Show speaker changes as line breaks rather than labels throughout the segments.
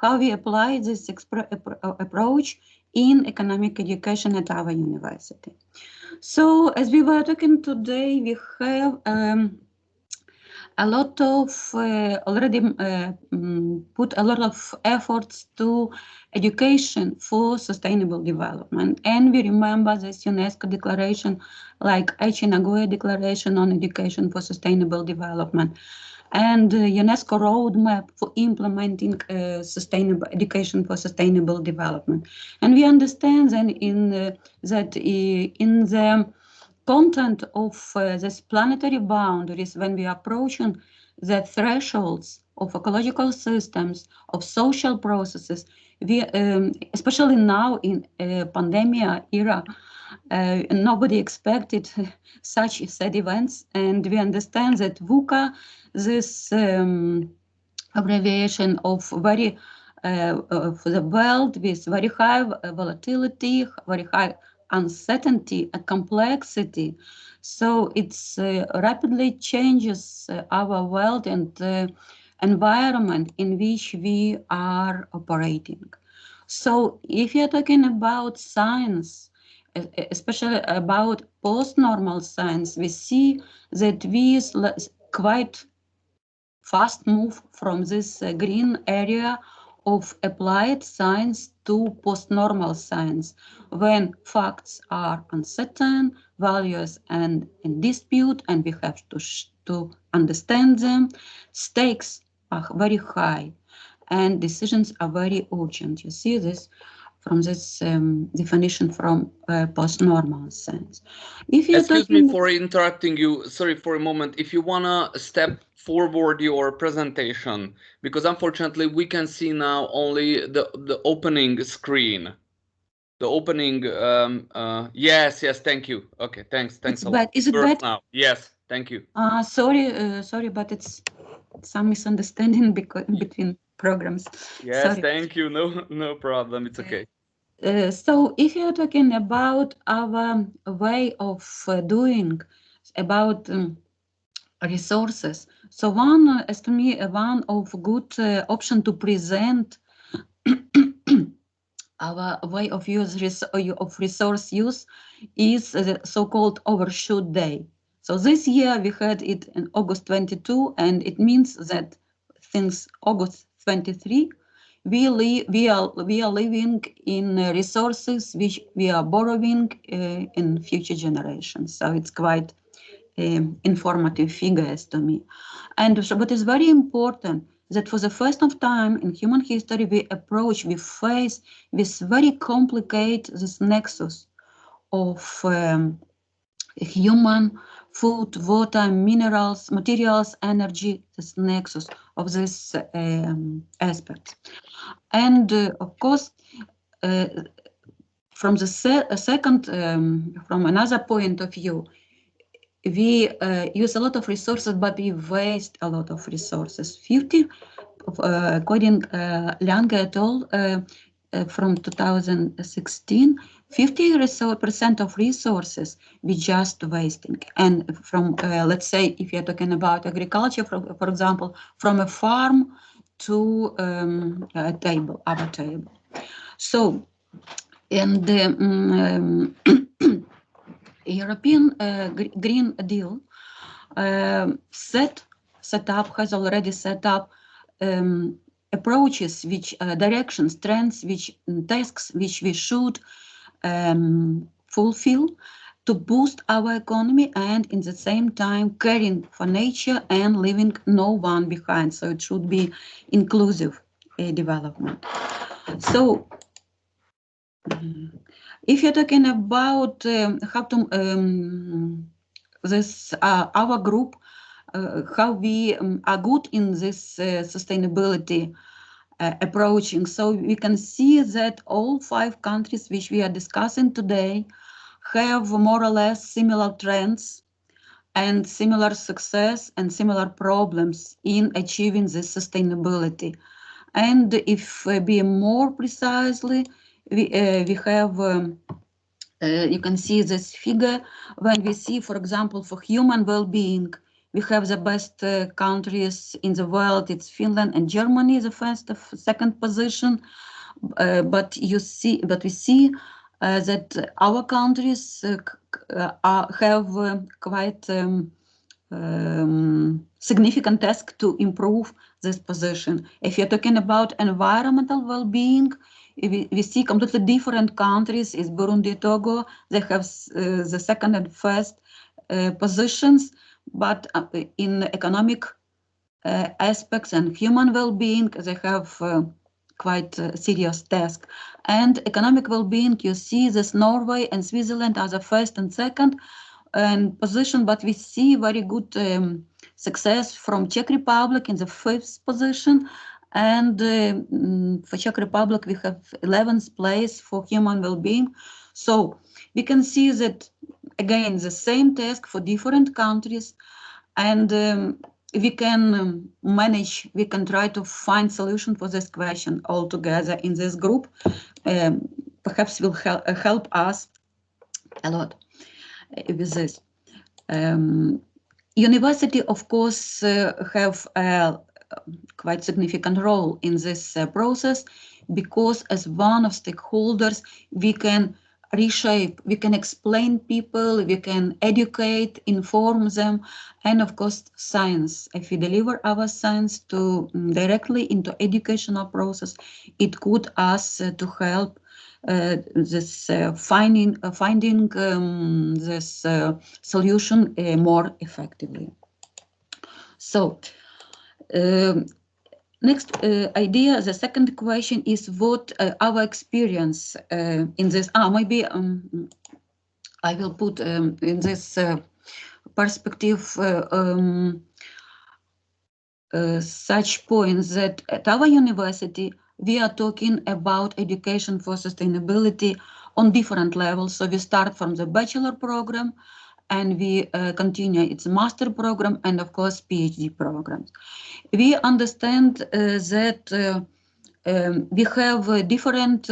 how we apply this approach in economic education at our university. So as we were talking today, we have a lot of already put a lot of efforts to education for sustainable development. And we remember this UNESCO declaration, like Nagoya Declaration on Education for Sustainable Development, and UNESCO roadmap for implementing sustainable education for sustainable development. And we understand that in the content of this planetary boundaries, when we are approaching the thresholds of ecological systems, of social processes, we, especially now in pandemic era, nobody expected such sad events, and we understand that VUCA, this abbreviation of very of the world with very high volatility, very high uncertainty and complexity. So it's rapidly changes our world and environment in which we are operating. So if you're talking about science, especially about post-normal science, we see that we quite fast move from this green area of applied science to post-normal science, when facts are uncertain, values and in dispute, and we have to understand them. Stakes are very high, and decisions are very urgent. You see this from this definition from post-normal science. If you
excuse me for interrupting you, sorry for a moment. If you wanna step forward your presentation, because unfortunately we can see now only the opening screen. The opening, yes, thank you. Okay, thanks a lot.
Is it bad
now? Yes, thank you.
Sorry, but it's some misunderstanding between programs.
Yes, sorry. Thank you. No problem. It's okay.
So if you're talking about our way of doing, about resources, so one, as to me, one of good option to present our way of resource use is the so-called overshoot day. So this year we had it in August 22, and it means that since August 23, we are living in resources which we are borrowing in future generations. So it's quite informative figures to me. And what is very important, that for the first of time in human history, we face this very complicated this nexus of human, food, water, minerals, materials, energy, this nexus of this aspect. And of course, from the second, from another point of view, we use a lot of resources, but we waste a lot of resources. According Lange et al. From 2016, 50% of resources we just wasting. And from, let's say, if you're talking about agriculture, for example, from a farm to our table. So, and the European Green Deal has already set up approaches, which directions, trends, which tasks, which we should fulfill to boost our economy, and in the same time caring for nature and leaving no one behind. So it should be inclusive development. So if you're talking about how to this our group, how we are good in this sustainability approaching, so we can see that all 5 countries which we are discussing today have more or less similar trends and similar success and similar problems in achieving this sustainability. And if be more precisely, we have you can see this figure when we see, for example, for human well-being, we have the best countries in the world. It's Finland and Germany, the second position. But we see that our countries have quite significant task to improve this position. If you're talking about environmental well-being, we see completely different countries. Is Burundi, Togo. They have the second and first positions, but in economic aspects and human well-being, they have quite a serious task. And economic well-being, you see this Norway and Switzerland are the first and second position, but we see very good success from Czech Republic in the fifth position. And for Czech Republic, we have 11th place for human well-being. So we can see that, again, the same task for different countries. And we can manage, we can try to find solution for this question all together in this group. Perhaps will help us a lot with this. University, of course, have a quite significant role in this process, because as one of stakeholders, we can reshape, we can explain people, we can educate, inform them, and of course science. If we deliver our science directly into educational process, it could us to help this finding this solution more effectively. So next idea, the second question is what our experience in this. Maybe I will put in this perspective such points that at our university we are talking about education for sustainability on different levels. So we start from the bachelor program, and we continue its master program, and of course PhD programs. We understand that we have different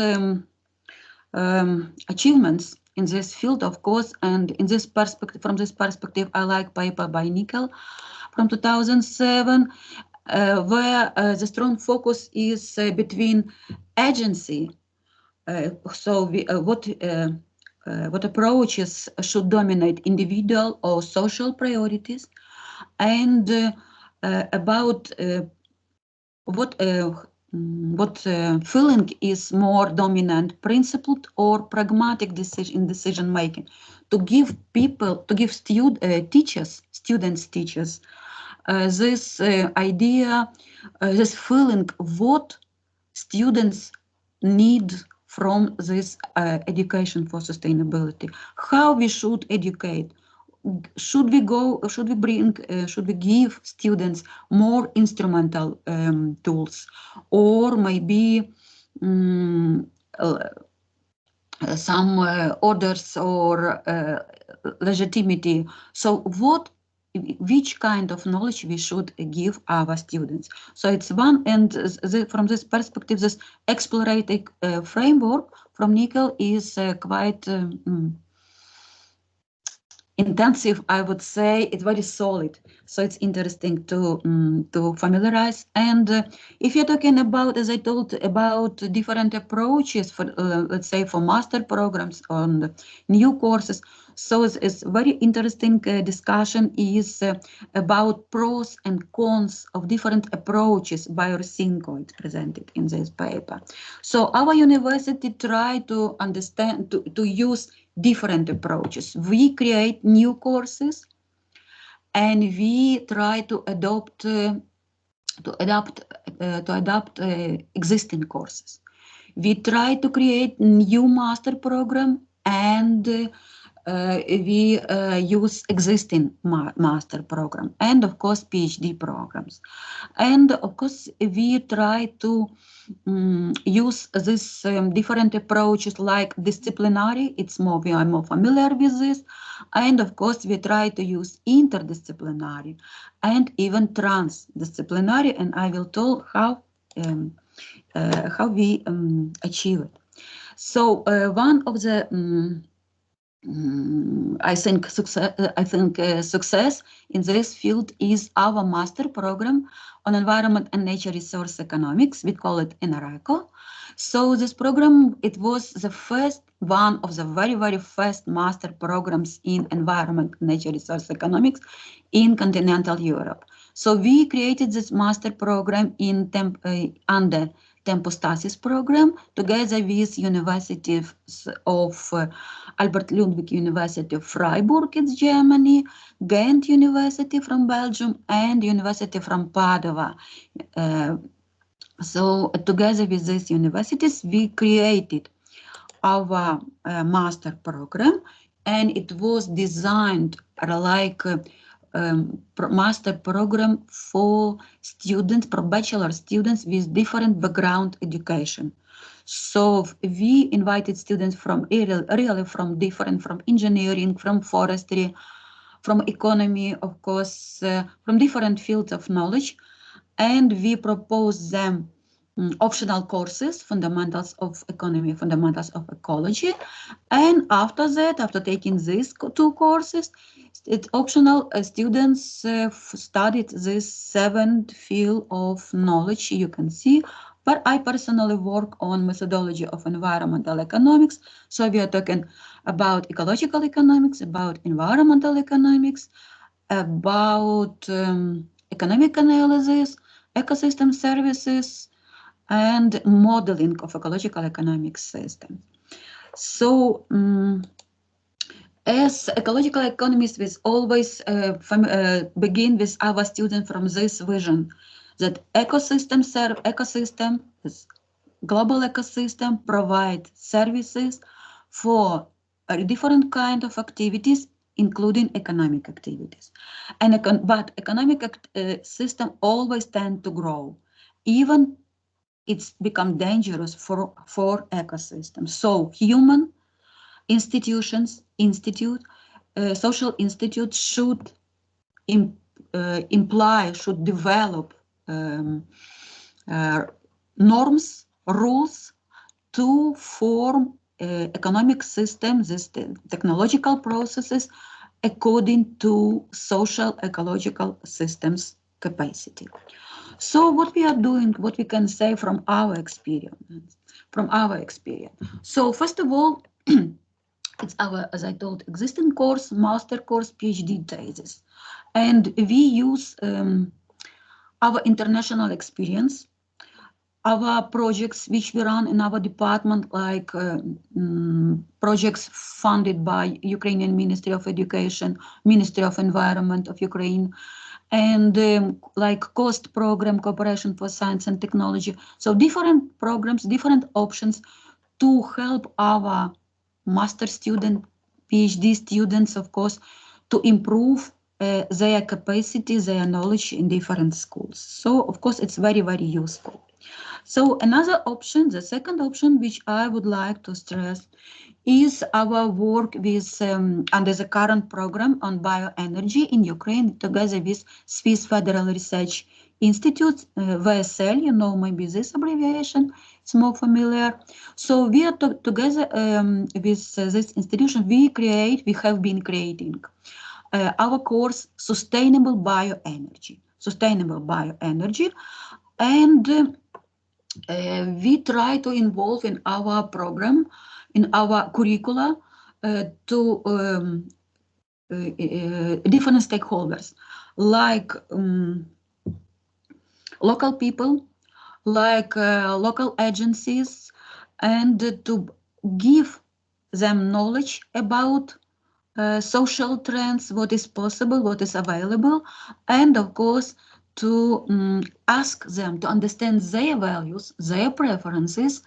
achievements in this field, of course, and in this perspective, from this perspective, I like paper by Nickel from 2007, where the strong focus is between agency. So what approaches should dominate individual or social priorities, and about what feeling is more dominant, principled or pragmatic decision making, to give students this idea, this feeling, what students need from this education for sustainability, how we should educate. Should we give students more instrumental tools, or maybe some orders or legitimacy? So which kind of knowledge we should give our students? So it's one, and from this perspective, this exploratory framework from Nickel is quite intensive, I would say. It's very solid, so it's interesting to familiarize. And if you're talking about, as I told, about different approaches for let's say for master programs on new courses, so it's very interesting discussion is about pros and cons of different approaches by Orsinko. It's presented in this paper. So our university try to understand, to use different approaches. We create new courses, and we try to adapt existing courses. We try to create new master program, and we use existing master program, and of course PhD programs. And of course we try to use this different approaches like disciplinary. We are more familiar with this, and of course we try to use interdisciplinary and even transdisciplinary, and I will tell how we achieve it. So one of the I think success in this field is our master program on environment and nature resource economics. We call it NRECO. So this program, it was the first one of the very first master programs in environment and nature resource economics in continental Europe. So we created this master program in under Tempostasis program together with universities of Albert Ludwig University of Freiburg in Germany, Ghent University from Belgium, and University from Padua. So together with these universities, we created our master program, and it was designed like master program for students, for bachelor students with different background education. So we invited students from really from different, from engineering, from forestry, from economy, of course, from different fields of knowledge, and we proposed them optional courses, fundamentals of economy, fundamentals of ecology, and after that, after taking these two courses, it's optional. Students studied this seventh field of knowledge you can see, but I personally work on methodology of environmental economics. So we are talking about ecological economics, about environmental economics, about economic analysis, ecosystem services, and modeling of ecological economic systems. So as ecological economists, we always begin with our students from this vision that ecosystem, this global ecosystem, provide services for a different kind of activities, including economic activities. But economic system always tend to grow, even it's become dangerous for ecosystems. So human institutions, social institutes should should develop norms, rules to form economic systems, these technological processes according to social ecological systems capacity. So what we are doing, what we can say from our experience, So first of all, it's our, as I told, existing course, master course, PhD thesis. And we use our international experience, our projects which we run in our department, like projects funded by Ukrainian Ministry of Education, Ministry of Environment of Ukraine, and like COST program, Cooperation for Science and Technology. So different programs, different options to help our master student, PhD students, of course, to improve their capacity, their knowledge in different schools. So, of course, it's very useful. So another option, the second option, which I would like to stress, is our work with under the current program on bioenergy in Ukraine, together with Swiss Federal Research Institute, VSL, you know maybe this abbreviation, it's more familiar. So we are together with this institution, we have been creating our course, Sustainable Bioenergy, and we try to involve in our program, in our curricula, to different stakeholders, like local people, like local agencies, and to give them knowledge about social trends, what is possible, what is available, and of course to ask them to understand their values, their preferences,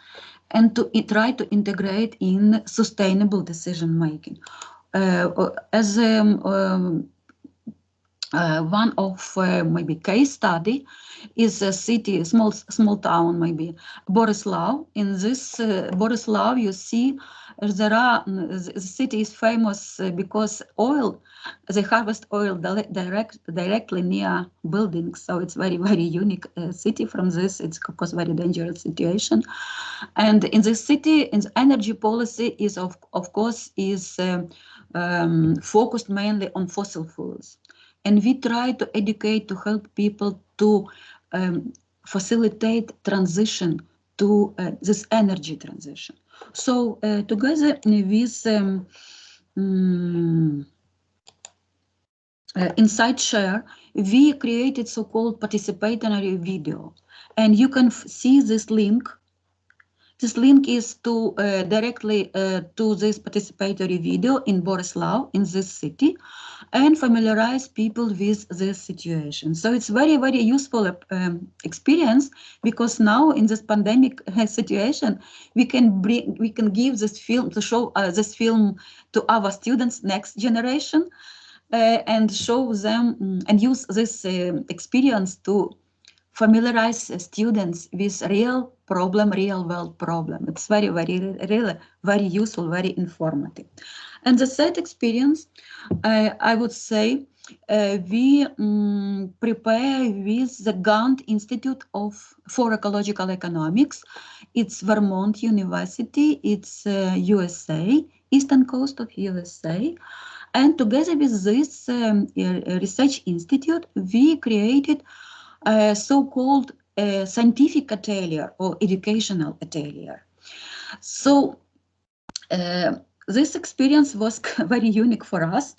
and to try to integrate in sustainable decision making. As one of maybe case study is a city, small town, maybe Borislav. In this Borislav, you see the city is famous because they harvest oil directly near buildings. So it's very, very unique city from this. It's of course very dangerous situation. And in this city, in the energy policy is of course is focused mainly on fossil fuels. And we try to educate, to help people to facilitate transition to this energy transition. So together with Inside Share, we created so-called participatory video. And you can see this link. This link is to directly to this participatory video in Borislav, in this city, and familiarize people with this situation. So it's very, very useful experience, because now in this pandemic situation, we can give this film to show this film to our students, next generation, and show them and use this experience to familiarize students with real world problem. It's very, really very useful, very informative. And the third experience, I would say, we prepare with the Gant Institute for Ecological Economics. It's Vermont University, it's USA, eastern coast of USA. And together with this research institute, we created so-called scientific atelier or educational atelier. So this experience was very unique for us,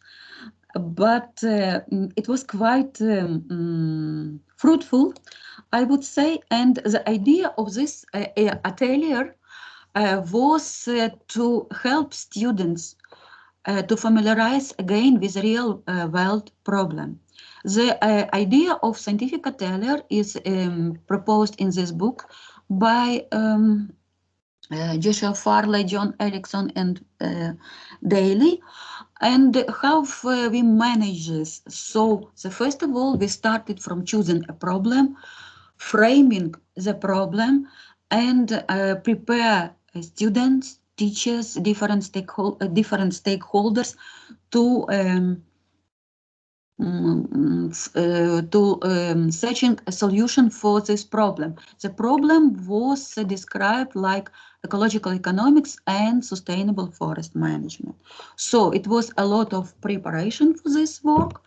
but it was quite fruitful, I would say. And the idea of this atelier was to help students to familiarize again with real world problem. The idea of scientific atelier is proposed in this book by Joshua Farley, John Erickson, and Daly. And how we manage this? So, first of all, we started from choosing a problem, framing the problem, and prepare students, teachers, different stakeholders to searching a solution for this problem. The problem was described like ecological economics and sustainable forest management. So it was a lot of preparation for this work.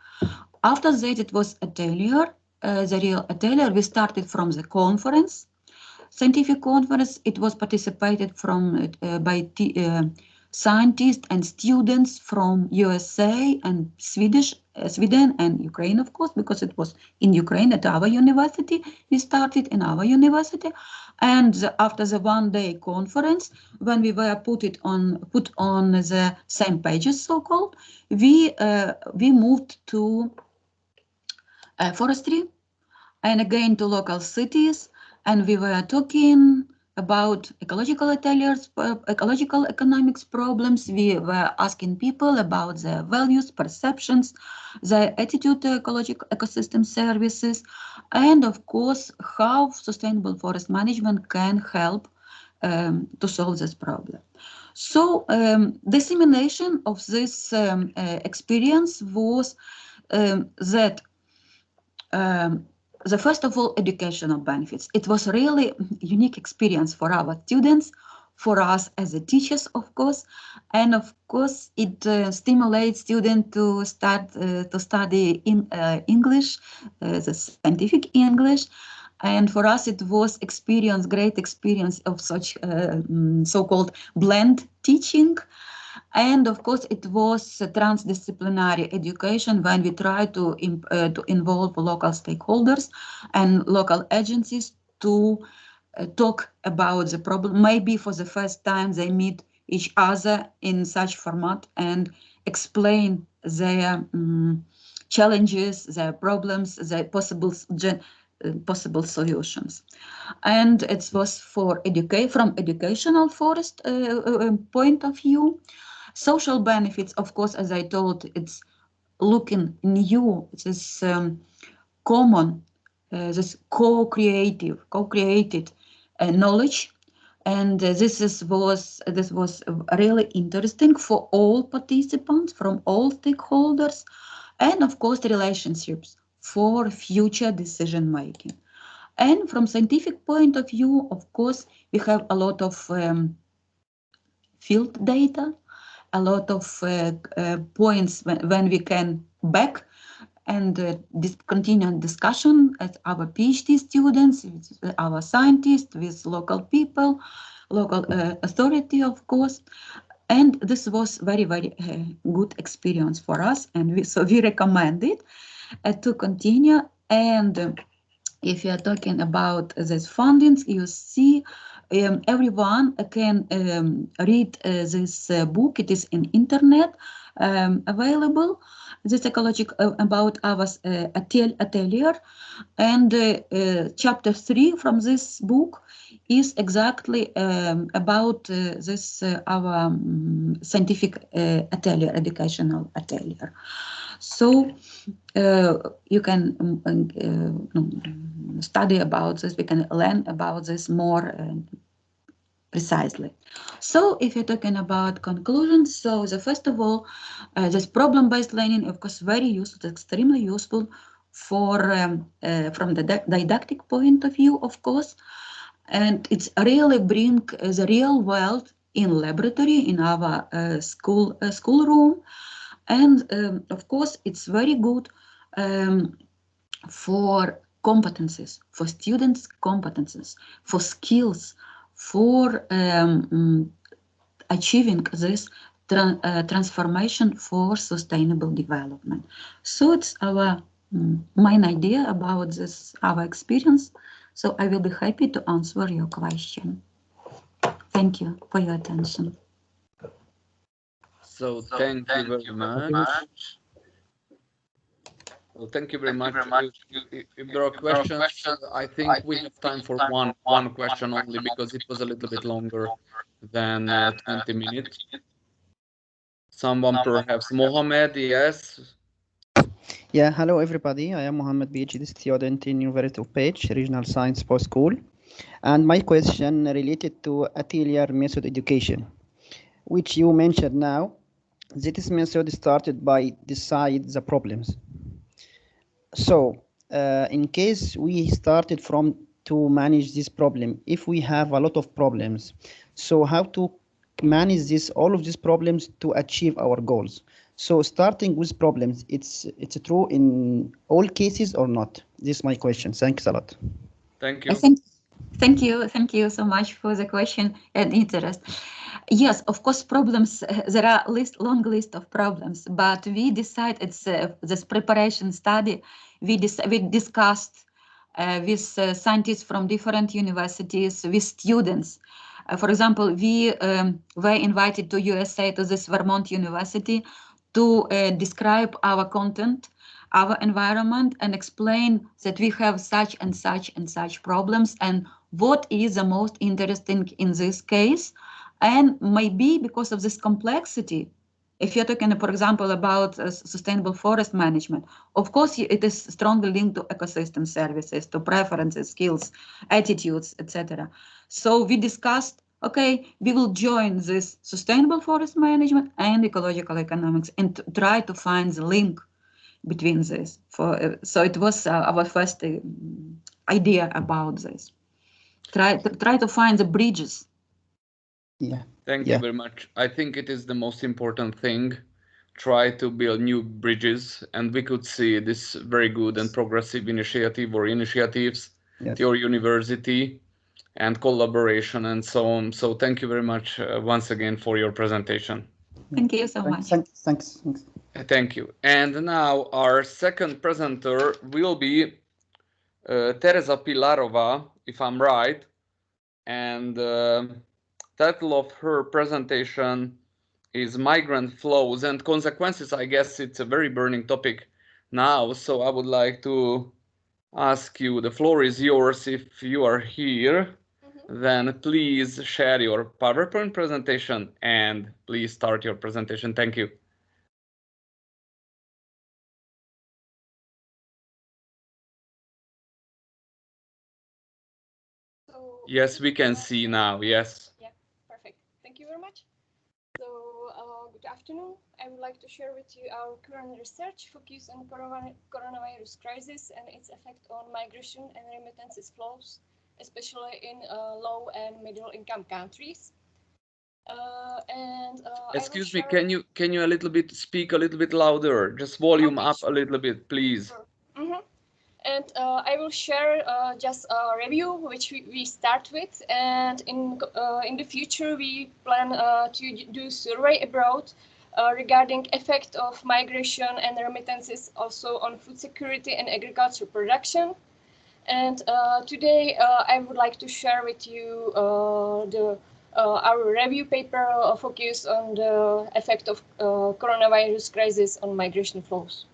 After that, it was atelier, the real atelier. We started from the conference, scientific conference. It was participated from by scientists and students from USA and Sweden and Ukraine, of course, because it was in Ukraine at our university. We started in our university, and after the one-day conference, when we were put on the same pages, so-called, we moved to forestry, and again to local cities, and we were talking about ecological ateliers, ecological economics problems. We were asking people about their values, perceptions, their attitude to ecological ecosystem services, and of course, how sustainable forest management can help to solve this problem. So dissemination of this experience was that the first of all, educational benefits. It was really unique experience for our students, for us as a teachers, of course, and of course it stimulates students to start to study in English, the scientific English, and for us it was great experience of such so-called blend teaching. And of course, it was transdisciplinary education when we try to involve local stakeholders and local agencies to talk about the problem. Maybe for the first time they meet each other in such format and explain their challenges, their problems, their possible solutions. And it was from educational forest point of view. Social benefits, of course, as I told, it's looking new, this common, this co-created knowledge And this was really interesting for all participants, from all stakeholders, and of course relationships for future decision making. And from scientific point of view, of course, we have a lot of field data, a lot of points when we can back and continue discussion at our PhD students, with our scientists, with local people, local authority, of course. And this was very, very good experience for us. And so we recommend it to continue. And if you are talking about this fundings, you see everyone can read this book. It is in internet available. This ecological about our atelier, and chapter 3 from this book is exactly about this our scientific atelier, educational atelier. So you can study about this, we can learn about this more precisely. So if you're talking about conclusions, so first of all, this problem-based learning, of course, very useful, extremely useful for from the didactic point of view, of course, and it's really bring the real world in laboratory, in our school room. And of course, it's very good for competencies, for students' competencies, for skills, for achieving this transformation for sustainable development. So it's our main idea about this, our experience. So I will be happy to answer your question. Thank you for your attention.
So thank you very much. Well, thank you very much. If there are questions, I think we have time for one question only, because it was a little bit longer than 20 minutes. Someone perhaps, Mohammed, yes?
Yeah, hello everybody. I am Mohammed, PhD student in University of Page, Regional Science Post School. And my question related to atelier method education, which you mentioned now. This method started by decide the problems. So in case we started from to manage this problem, if we have a lot of problems, so how to manage all of these problems to achieve our goals? So starting with problems, it's true in all cases or not? This is my question. Thanks a lot.
Thank you.
Thank you so much for the question and interest. Yes, of course, problems, there are long list of problems, but we decide it's this preparation study, we discussed with scientists from different universities, with students. For example, we were invited to USA, to this Vermont University, to describe our content, our environment, and explain that we have such and such and such problems, and what is the most interesting in this case. And maybe because of this complexity, if you're talking, for example, about sustainable forest management, of course, it is strongly linked to ecosystem services, to preferences, skills, attitudes, etc. So we discussed, okay, we will join this sustainable forest management and ecological economics and try to find the link between this. So it was our first idea about this. Try to find the bridges.
Yeah.
Thank you very much. I think it is the most important thing. Try to build new bridges, and we could see this very good and progressive initiative or initiatives at your university, and collaboration and so on. So thank you very much once again for your presentation.
Thank you so much.
Thanks.
Thank you. And now our second presenter will be Teresa Pilarova, if I'm right. And title of her presentation is Migrant Flows and Consequences. I guess it's a very burning topic now. So I would like to ask you, the floor is yours. If you are here, then please share your PowerPoint presentation and please start your presentation. Thank you.
So
Yes, we can see now. Yes.
yeah, perfect. Thank you very much. So good afternoon. I would like to share with you our current research focused on coronavirus crisis and its effect on migration and remittances flows, especially in low and middle income countries.
Excuse me, can you a little bit speak a little bit louder? Just volume
Okay,
up
sure.
a little bit, please.
Sure. And I will share just a review which we start with, and in the future we plan to do survey abroad regarding effect of migration and remittances also on food security and agriculture production. And today I would like to share with you our review paper focused on the effect of coronavirus crisis on migration flows.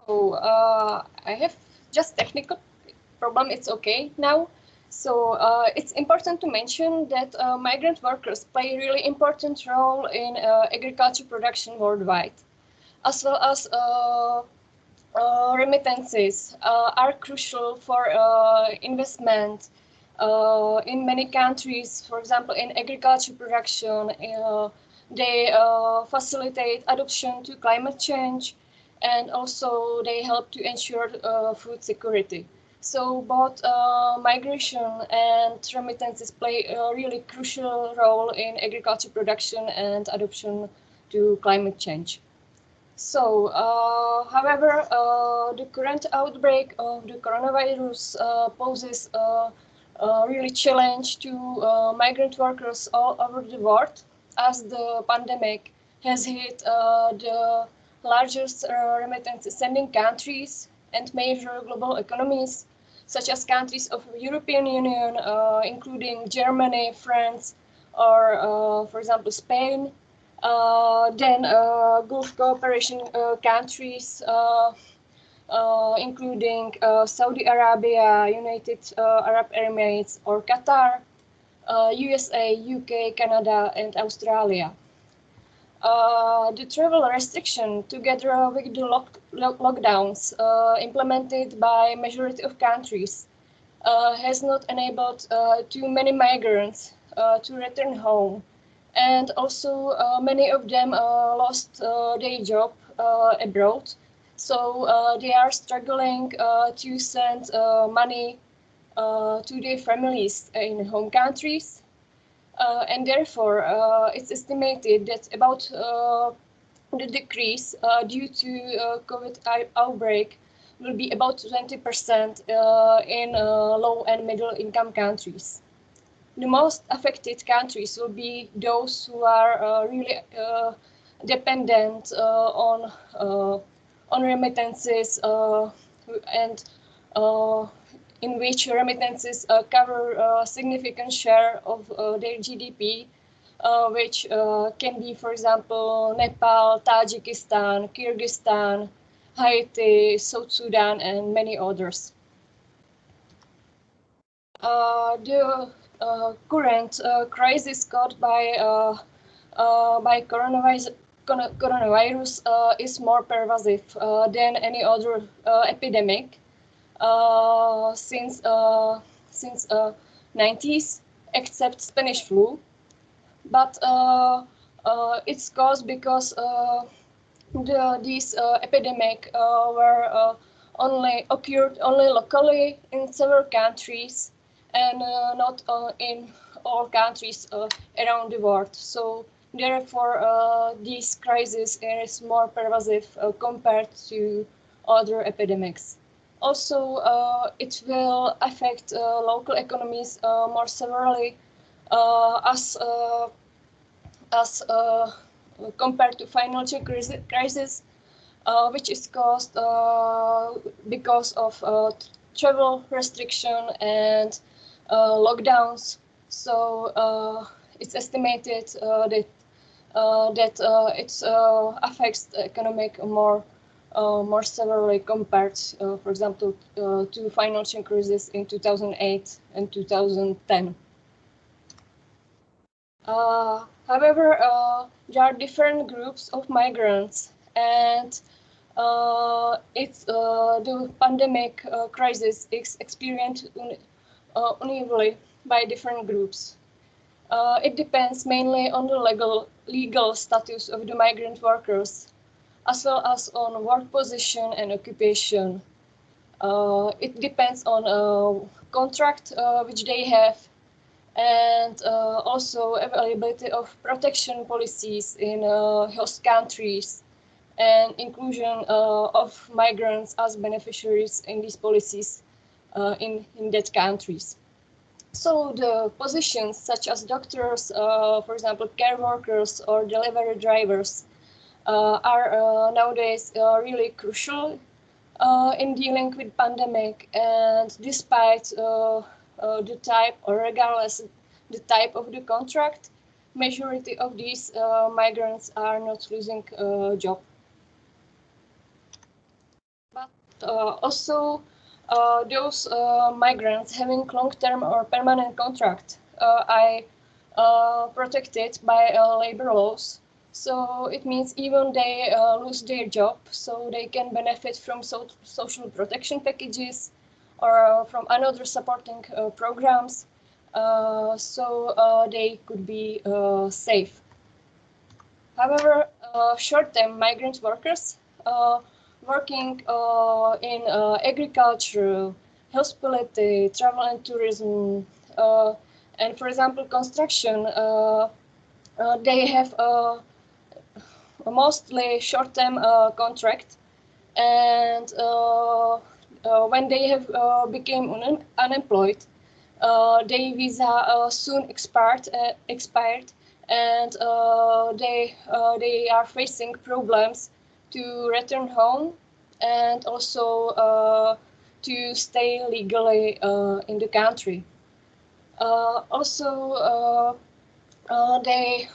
So I have just technical problem. It's okay now. So it's important to mention that migrant workers play a really important role in agriculture production worldwide, as well as remittances are crucial for investment in many countries. For example, in agriculture production, they facilitate adaptation to climate change, and also they help to ensure food security. So both migration and remittances play a really crucial role in agriculture production and adaptation to climate change. So, however, the current outbreak of the coronavirus poses a really challenge to migrant workers all over the world, as the pandemic has hit the largest remittance sending countries and major global economies, such as countries of the European Union, including Germany, France, or, for example, Spain. Then Gulf cooperation countries, including Saudi Arabia, United Arab Emirates, or Qatar, USA, UK, Canada, and Australia. The travel restriction, together with the lockdowns implemented by majority of countries, has not enabled too many migrants to return home. And also many of them lost their job abroad, so they are struggling to send money to their families in home countries, and therefore it's estimated that about the decrease due to COVID outbreak will be about 20% in low and middle income countries. The most affected countries will be those who are really dependent on remittances and in which remittances cover a significant share of their GDP, which can be, for example, Nepal, Tajikistan, Kyrgyzstan, Haiti, South Sudan, and many others. The current crisis caused by coronavirus is more pervasive than any other epidemic since 90s, except Spanish flu. But it's caused because these epidemic were occurred only locally in several countries, and not in all countries around the world. So therefore, this crisis is more pervasive compared to other epidemics. Also, it will affect local economies more severely as compared to financial crisis, which is caused because of travel restriction and lockdowns. So it's estimated that it affects the economic more severely compared, for example, to financial crisis in 2008 and 2010. However, there are different groups of migrants, and The pandemic crisis is experienced unevenly by different groups. It depends mainly on the legal status of the migrant workers, as well as on work position and occupation. It depends on contract which they have, and also availability of protection policies in host countries, and inclusion of migrants as beneficiaries in these policies in that countries. So the positions such as doctors, for example, care workers or delivery drivers are nowadays really crucial in dealing with pandemic. And despite the type, or regardless the type of the contract, majority of these migrants are not losing a job. But also those migrants having long-term or permanent contract are protected by labor laws. So it means even they lose their job, so they can benefit from social protection packages or from another supporting programs, so they could be safe. However, short-term migrant workers working in agriculture, hospitality, travel and tourism, and for example, construction, they have a mostly short-term contract, and when they have became unemployed, their visa soon expired, and they are facing problems to return home, and also to stay legally in the country. Also, they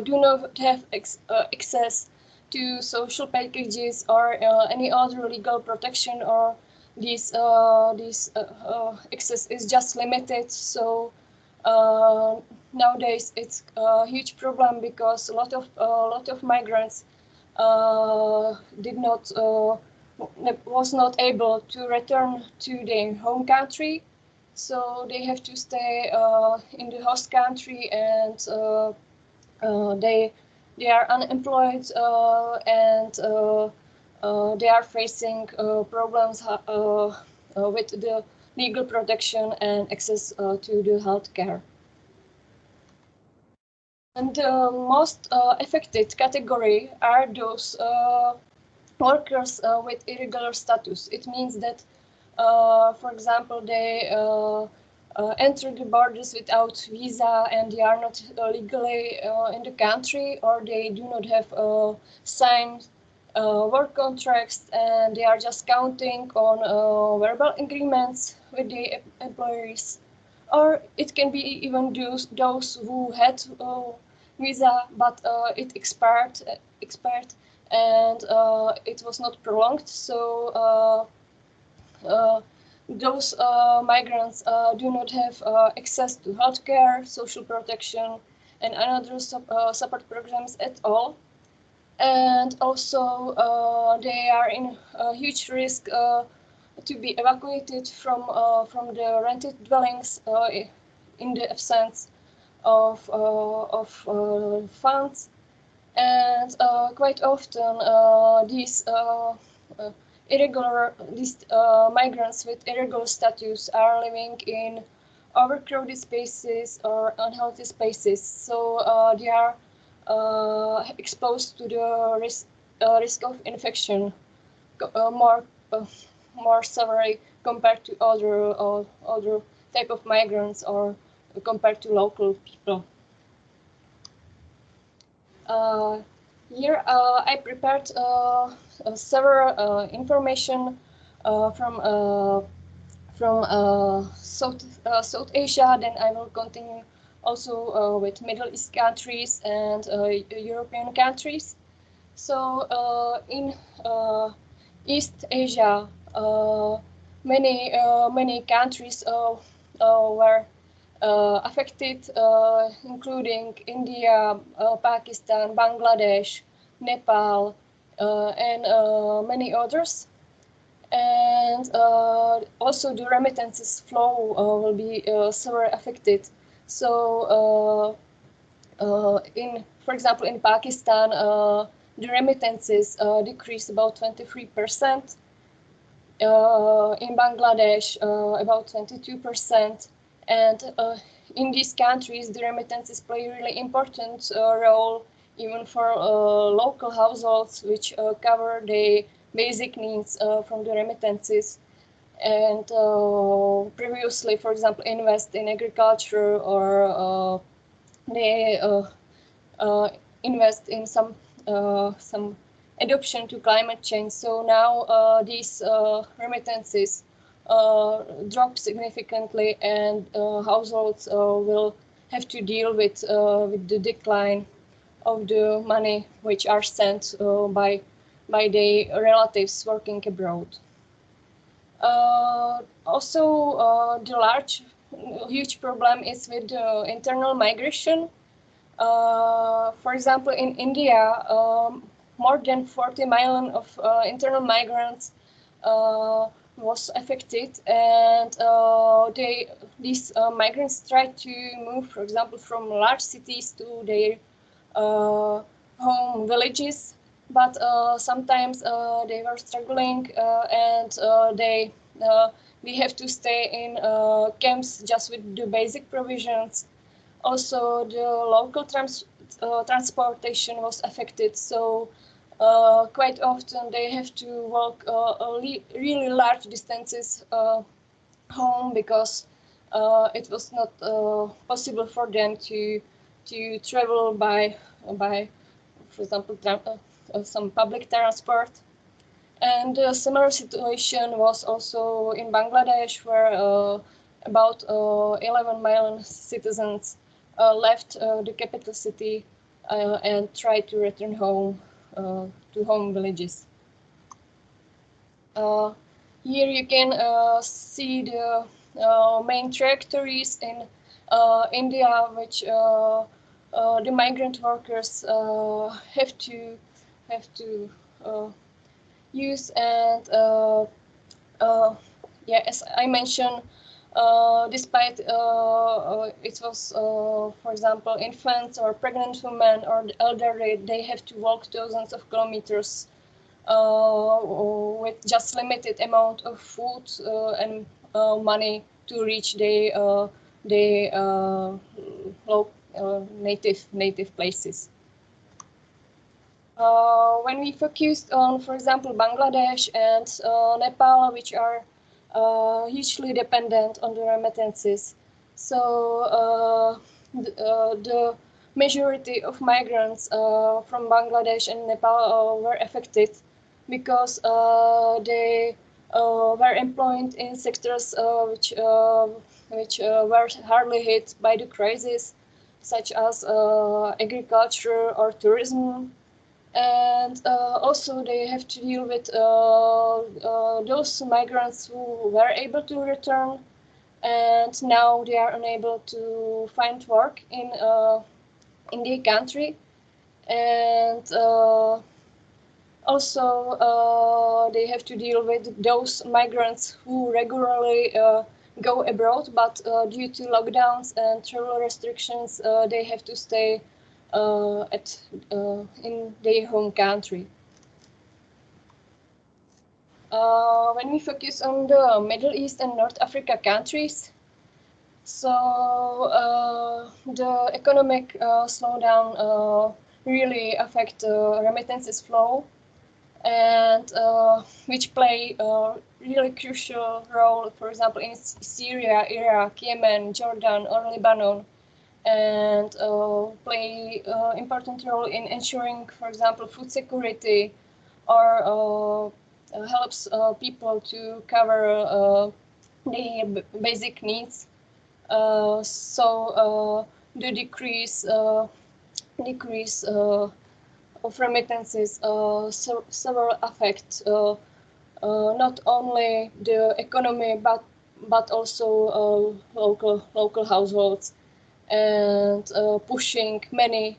do not have access to social packages or any other legal protection, or this access is just limited. So nowadays it's a huge problem, because a lot of migrants was not able to return to their home country, so they have to stay in the host country, and they are unemployed, and they are facing problems with the legal protection and access to the health care. And the most affected category are those workers with irregular status. It means that, for example, they enter the borders without visa, and they are not legally in the country, or they do not have signed work contracts, and they are just counting on verbal agreements with the employers. Or it can be even those who had visa, but it expired, and it was not prolonged. So those migrants do not have access to healthcare, social protection, and another support programs at all. And also they are in a huge risk to be evacuated from the rented dwellings in the absence of funds. And quite often these migrants with irregular status are living in overcrowded spaces or unhealthy spaces. So they are exposed to the risk of infection more severely compared to other type of migrants, or compared to local people. Here I prepared several information from South Asia. Then I will continue also with Middle East countries and European countries. So in East Asia, many countries were affected, including India, Pakistan, Bangladesh, Nepal, and many others. And also the remittances flow will be severely affected. So for example, in Pakistan, the remittances decreased about 23%. In Bangladesh, about 22%. And in these countries, the remittances play a really important role, even for local households, which cover the basic needs from the remittances. And previously, for example, invest in agriculture, or they invest in some adoption to climate change. So now these remittances drop significantly, and households will have to deal with the decline of the money which are sent by their relatives working abroad. Also, the huge problem is with the internal migration. For example, in India, more than 40 million of internal migrants was affected, and these migrants tried to move, for example, from large cities to their home villages, but sometimes they were struggling, and they have to stay in camps just with the basic provisions. Also, the local transportation was affected, so quite often they have to walk really large distances home, because it was not possible for them to travel by for example, some public transport. And a similar situation was also in Bangladesh, where about 11 million citizens left the capital city and tried to return home to home villages. Here you can see the main trajectories in India, which the migrant workers have to use. And yeah, as I mentioned, despite it was, for example, infants or pregnant women or the elderly, they have to walk thousands of kilometers with just limited amount of food and money to reach their native places. When we focused on, for example, Bangladesh and Nepal, which are hugely dependent on the remittances, so the majority of migrants from Bangladesh and Nepal were affected, because they were employed in sectors which were hardly hit by the crisis, such as agriculture or tourism. And also they have to deal with those migrants who were able to return, and now they are unable to find work in the country. And also they have to deal with those migrants who regularly go abroad, but due to lockdowns and travel restrictions, they have to stay in their home country. When we focus on the Middle East and North Africa countries, so the economic slowdown really affect remittances flow, and which play a really crucial role, for example, in Syria, Iraq, Yemen, Jordan, or Lebanon, and play important role in ensuring, for example, food security, or helps people to cover their basic needs. So the decrease of remittances several affect not only the economy, but also local households, and pushing many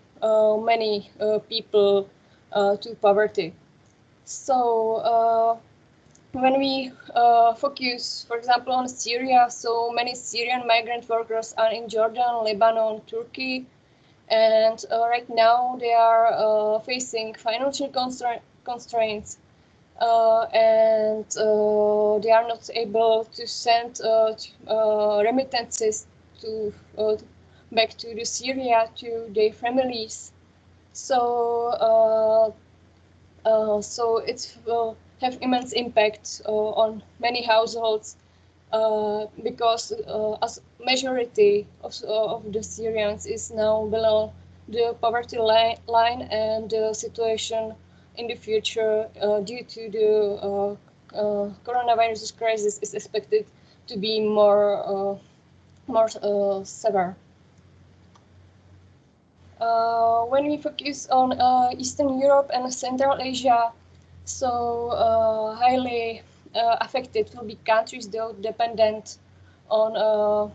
people to poverty. So when we focus, for example, on Syria, so many Syrian migrant workers are in Jordan, Lebanon, Turkey, and right now they are facing financial constraints, and they are not able to send remittances to back to the Syria to their families. So it will have immense impact on many households because as majority of the Syrians is now below the poverty line, and the situation in the future due to the coronavirus crisis is expected to be more severe. When we focus on Eastern Europe and Central Asia, so highly affected will be countries though dependent on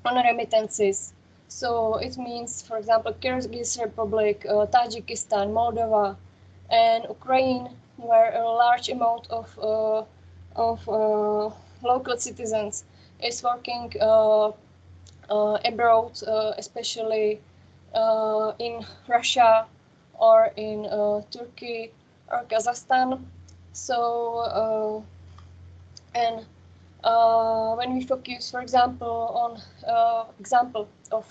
remittances. So it means, for example, Kyrgyz Republic, Tajikistan, Moldova, and Ukraine, where a large amount of local citizens is working abroad, especially in Russia or in Turkey or Kazakhstan. So and when we focus, for example, on example of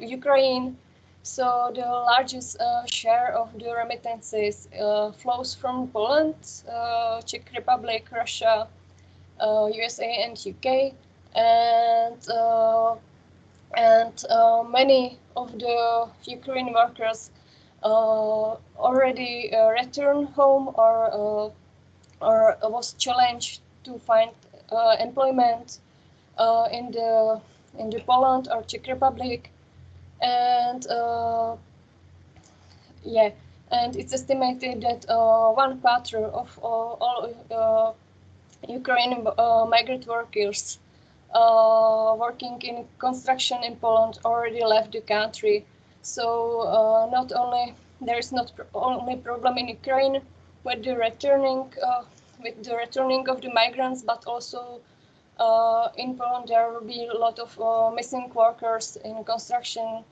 Ukraine, so the largest share of the remittances flows from Poland, Czech Republic, Russia, USA, and UK, and many of the Ukrainian workers already returned home or was challenged to find employment in the Poland or Czech Republic, and yeah, and it's estimated that 1/4 of all Ukrainian migrant workers working in construction in Poland already left the country. So not only there is not only problem in Ukraine with the returning of the migrants, but also in Poland there will be a lot of missing workers in construction,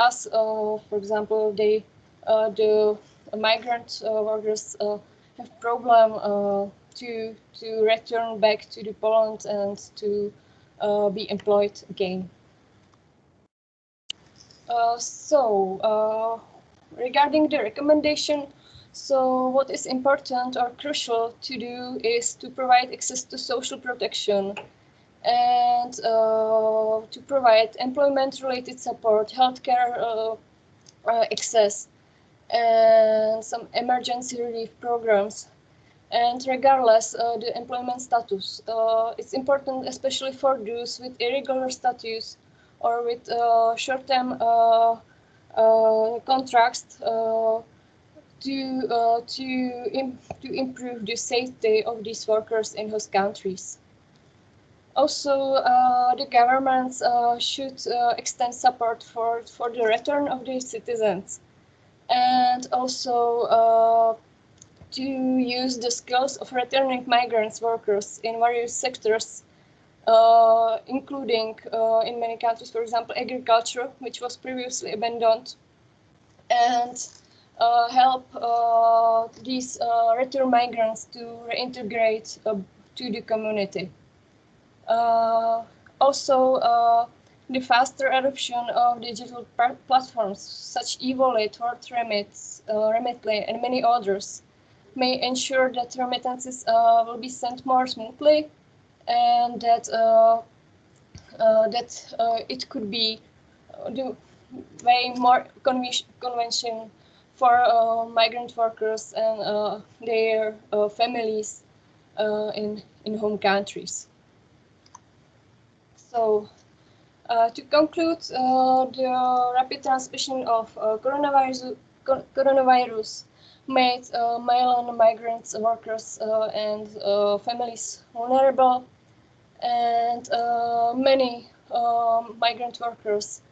as for example the migrant workers have problem to return back to the Poland and to be employed again. Regarding the recommendation, so what is important or crucial to do is to provide access to social protection and to provide employment-related support, healthcare access, and some emergency relief programs. And regardless the employment status, it's important, especially for those with irregular status or with short-term contracts, to improve the safety of these workers in host countries. Also, the governments should extend support for the return of the citizens, and also to use the skills of returning migrants workers in various sectors, including in many countries, for example, agriculture, which was previously abandoned, and help these return migrants to reintegrate to the community. Also, the faster adoption of digital platforms such e-wallet, Remitly, and many others may ensure that remittances will be sent more smoothly, and that it could be the way more convention for migrant workers and their families in home countries. So, to conclude, the rapid transmission of coronavirus made Malian migrant workers and families vulnerable, and many migrant workers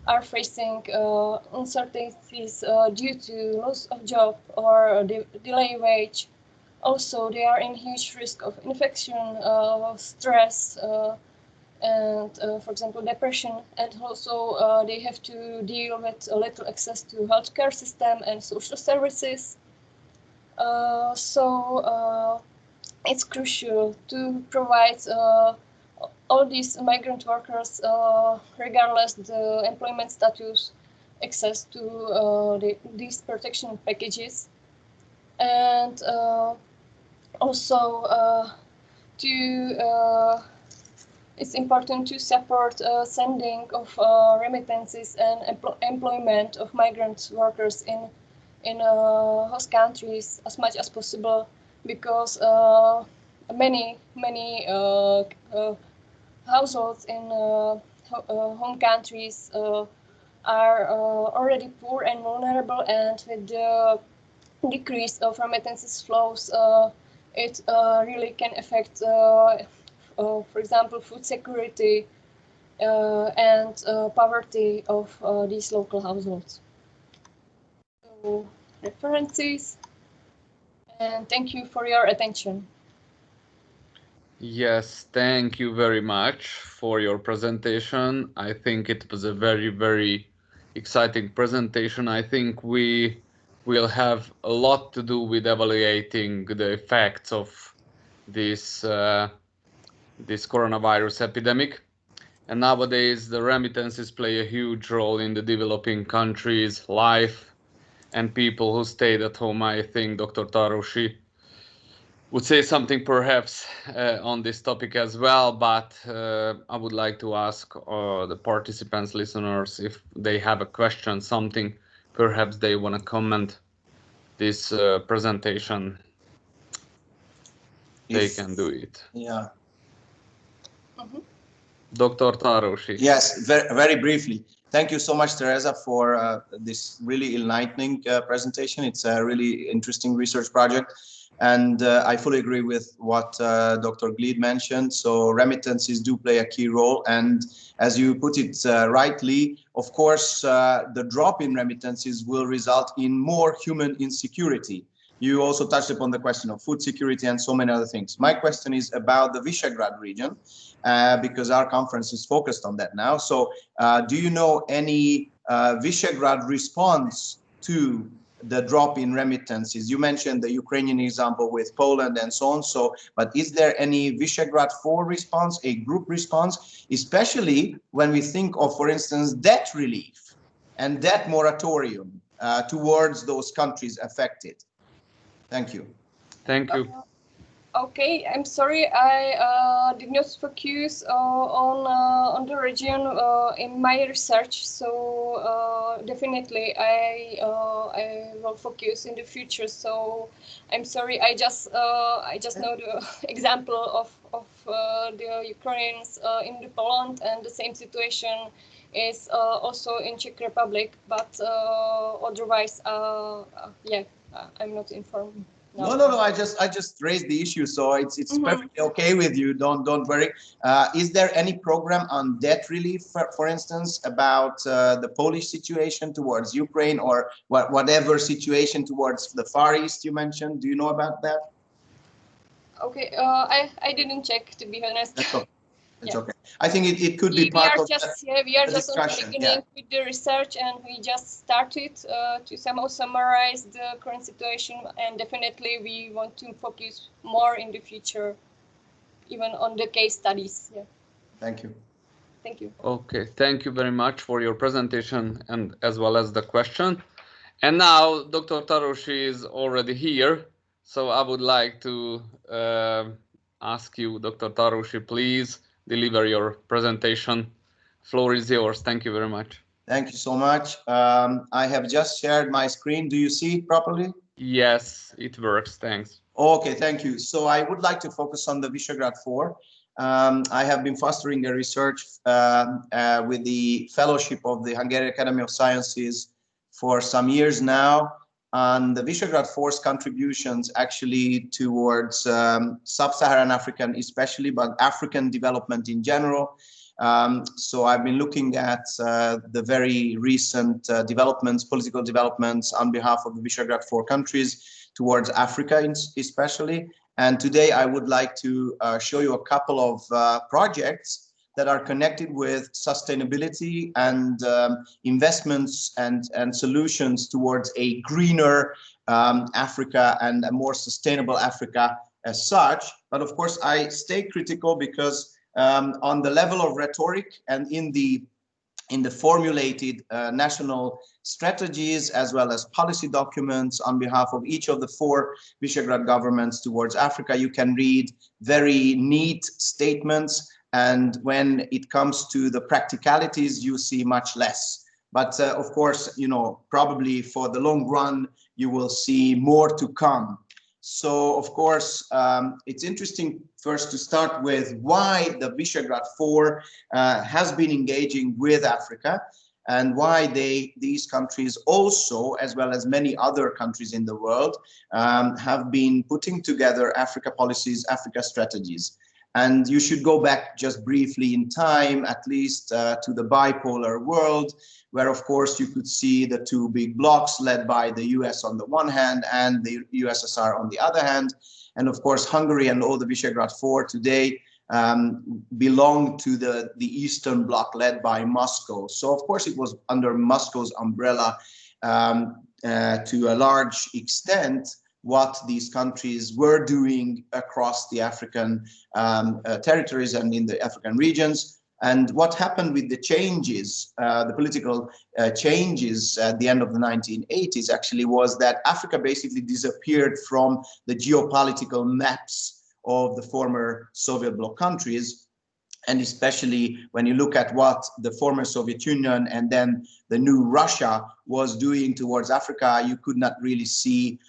are facing uncertainties due to loss of job or delay wage Also, they are in huge risk of infection, stress, and, for example, depression. And also, they have to deal with a little access to healthcare system and social services. So it's crucial to provide all these migrant workers, regardless the employment status, access to these protection packages. And also it's important to support sending of remittances and employment of migrant workers in host countries as much as possible, because many households in home countries are already poor and vulnerable, and with the decrease of remittances flows, it really can affect, for example, food security and poverty of these local households. So, references, and thank you for your attention.
Yes, thank you very much for your presentation. I think it was a very exciting presentation. I think we will have a lot to do with evaluating the effects of this this coronavirus epidemic. And nowadays, the remittances play a huge role in the developing countries' life and people who stayed at home. I think Dr. Tarushi would say something perhaps on this topic as well, but I would like to ask the participants, listeners, if they have a question, something perhaps they want to comment this presentation, they can do it.
Yeah.
Dr. Tarushi.
Yes, very briefly. Thank you so much, Teresa, for this really enlightening presentation. It's a really interesting research project. And I fully agree with what Dr. Gleed mentioned. So remittances do play a key role. And as you put it rightly, of course, the drop in remittances will result in more human insecurity. You also touched upon the question of food security and so many other things. My question is about the Visegrad region, because our conference is focused on that now. So do you know any Visegrad response to the drop in remittances? You mentioned the Ukrainian example with Poland and so on. So, but is there any Visegrad 4 response, a group response, especially when we think of, for instance, debt relief and debt moratorium towards those countries affected? Thank you.
Thank you.
Okay, I'm sorry, I did not focus on the region in my research, so definitely I will focus in the future. So I'm sorry, I just know the example of the Ukrainians in the Poland, and the same situation is also in Czech Republic, but otherwise, yeah, I'm not informed.
No. I just raised the issue, so it's perfectly okay with you. Don't worry. Is there any program on debt relief, for instance, about the Polish situation towards Ukraine, or whatever situation towards the Far East you mentioned? Do you know about that?
Okay, I didn't check, to be honest.
That's okay. It's okay. I think it could be part of
we are just on the beginning with the research, and we just started to somehow summarize the current situation, and definitely we want to focus more in the future, even on the case studies. Yeah.
Thank you.
Thank you.
Okay, thank you very much for your presentation and as well as the question. And now Dr. Tarushi is already here, so I would like to ask you, Dr. Tarushi, please deliver your presentation. Floor is yours. Thank you very much.
Thank you so much. I have just shared my screen. Do you see it properly?
Yes, it works. Thanks.
Okay, thank you. So I would like to focus on the Visegrad 4. I have been fostering a research with the fellowship of the Hungarian Academy of Sciences for some years now, on the Visegrad 4's contributions actually towards sub-Saharan African especially, but African development in general. So I've been looking at the very recent developments, political developments on behalf of the Visegrad 4 countries. towards Africa especially. And today I would like to show you a couple of projects that are connected with sustainability and investments and solutions towards a greener Africa and a more sustainable Africa as such. But of course, I stay critical because on the level of rhetoric and in the formulated national strategies as well as policy documents on behalf of each of the 4 Visegrad governments towards Africa, you can read very neat statements, and when it comes to the practicalities, you see much less. But of course, you know, probably for the long run, you will see more to come. So, of course, it's interesting first to start with why the Visegrad 4 has been engaging with Africa, and why these countries also, as well as many other countries in the world, have been putting together Africa policies, Africa strategies. And you should go back just briefly in time, at least to the bipolar world, where, of course, you could see the 2 big blocs led by the US on the one hand and the USSR on the other hand. And of course, Hungary and all the Visegrad 4 today belong to the Eastern Bloc led by Moscow. So, of course, it was under Moscow's umbrella to a large extent what these countries were doing across the African territories and in the African regions. And what happened with the changes, the political changes at the end of the 1980s actually was that Africa basically disappeared from the geopolitical maps of the former Soviet bloc countries. And especially when you look at what the former Soviet Union and then the new Russia was doing towards Africa, you could not really see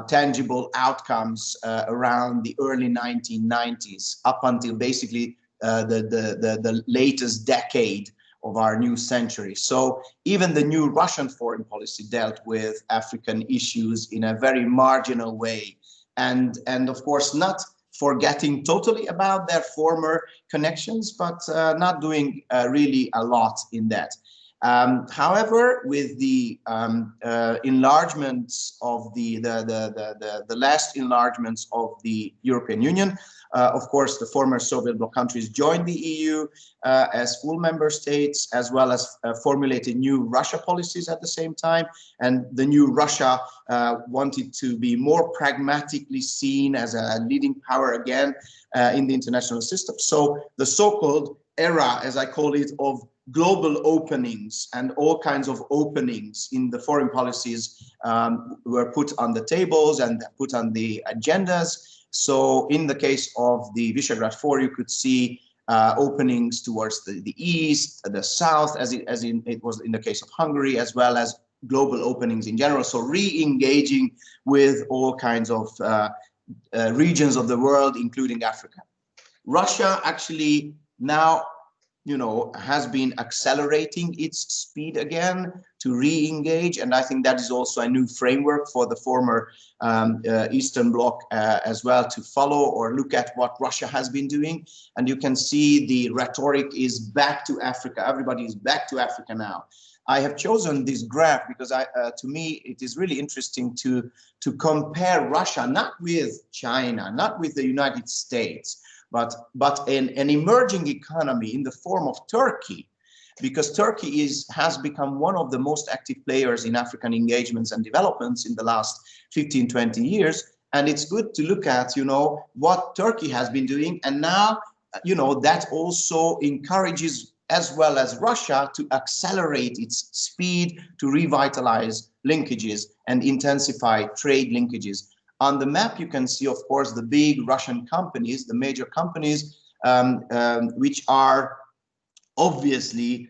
tangible outcomes around the early 1990s, up until basically the latest decade of our new century. So even the new Russian foreign policy dealt with African issues in a very marginal way. And of course, not forgetting totally about their former connections, but not doing really a lot in that. However, with the enlargements of the last enlargements of the European Union, of course, the former Soviet bloc countries joined the EU as full member states, as well as formulated new Russia policies at the same time. And the new Russia wanted to be more pragmatically seen as a leading power again in the international system. So the so-called era, as I call it, of global openings and all kinds of openings in the foreign policies were put on the tables and put on the agendas. So in the case of the Visegrad 4, you could see openings towards the east, the south, as it was in the case of Hungary, as well as global openings in general. So re-engaging with all kinds of regions of the world, including Africa. Russia actually now, you know, has been accelerating its speed again to re-engage, and I think that is also a new framework for the former Eastern Bloc as well to follow or look at what Russia has been doing. And you can see the rhetoric is back to Africa. Everybody is back to Africa now. I have chosen this graph because to me it is really interesting to compare Russia not with China, not with the United States, but an emerging economy in the form of Turkey, because Turkey has become one of the most active players in African engagements and developments in the last 15, 20 years. And it's good to look at, you know, what Turkey has been doing. And now, you know, that also encourages, as well as Russia, to accelerate its speed to revitalize linkages and intensify trade linkages. On the map, you can see, of course, the big Russian companies, the major companies, which are obviously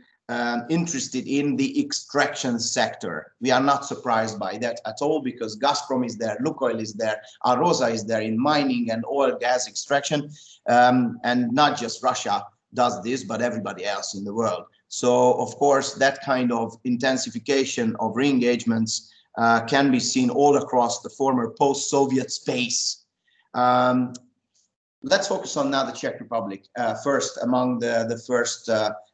interested in the extraction sector. We are not surprised by that at all, because Gazprom is there, Lukoil is there, Arosa is there in mining and oil gas extraction. And not just Russia does this, but everybody else in the world. So, of course, that kind of intensification of re-engagements can be seen all across the former post-Soviet space. Let's focus on now the Czech Republic first among the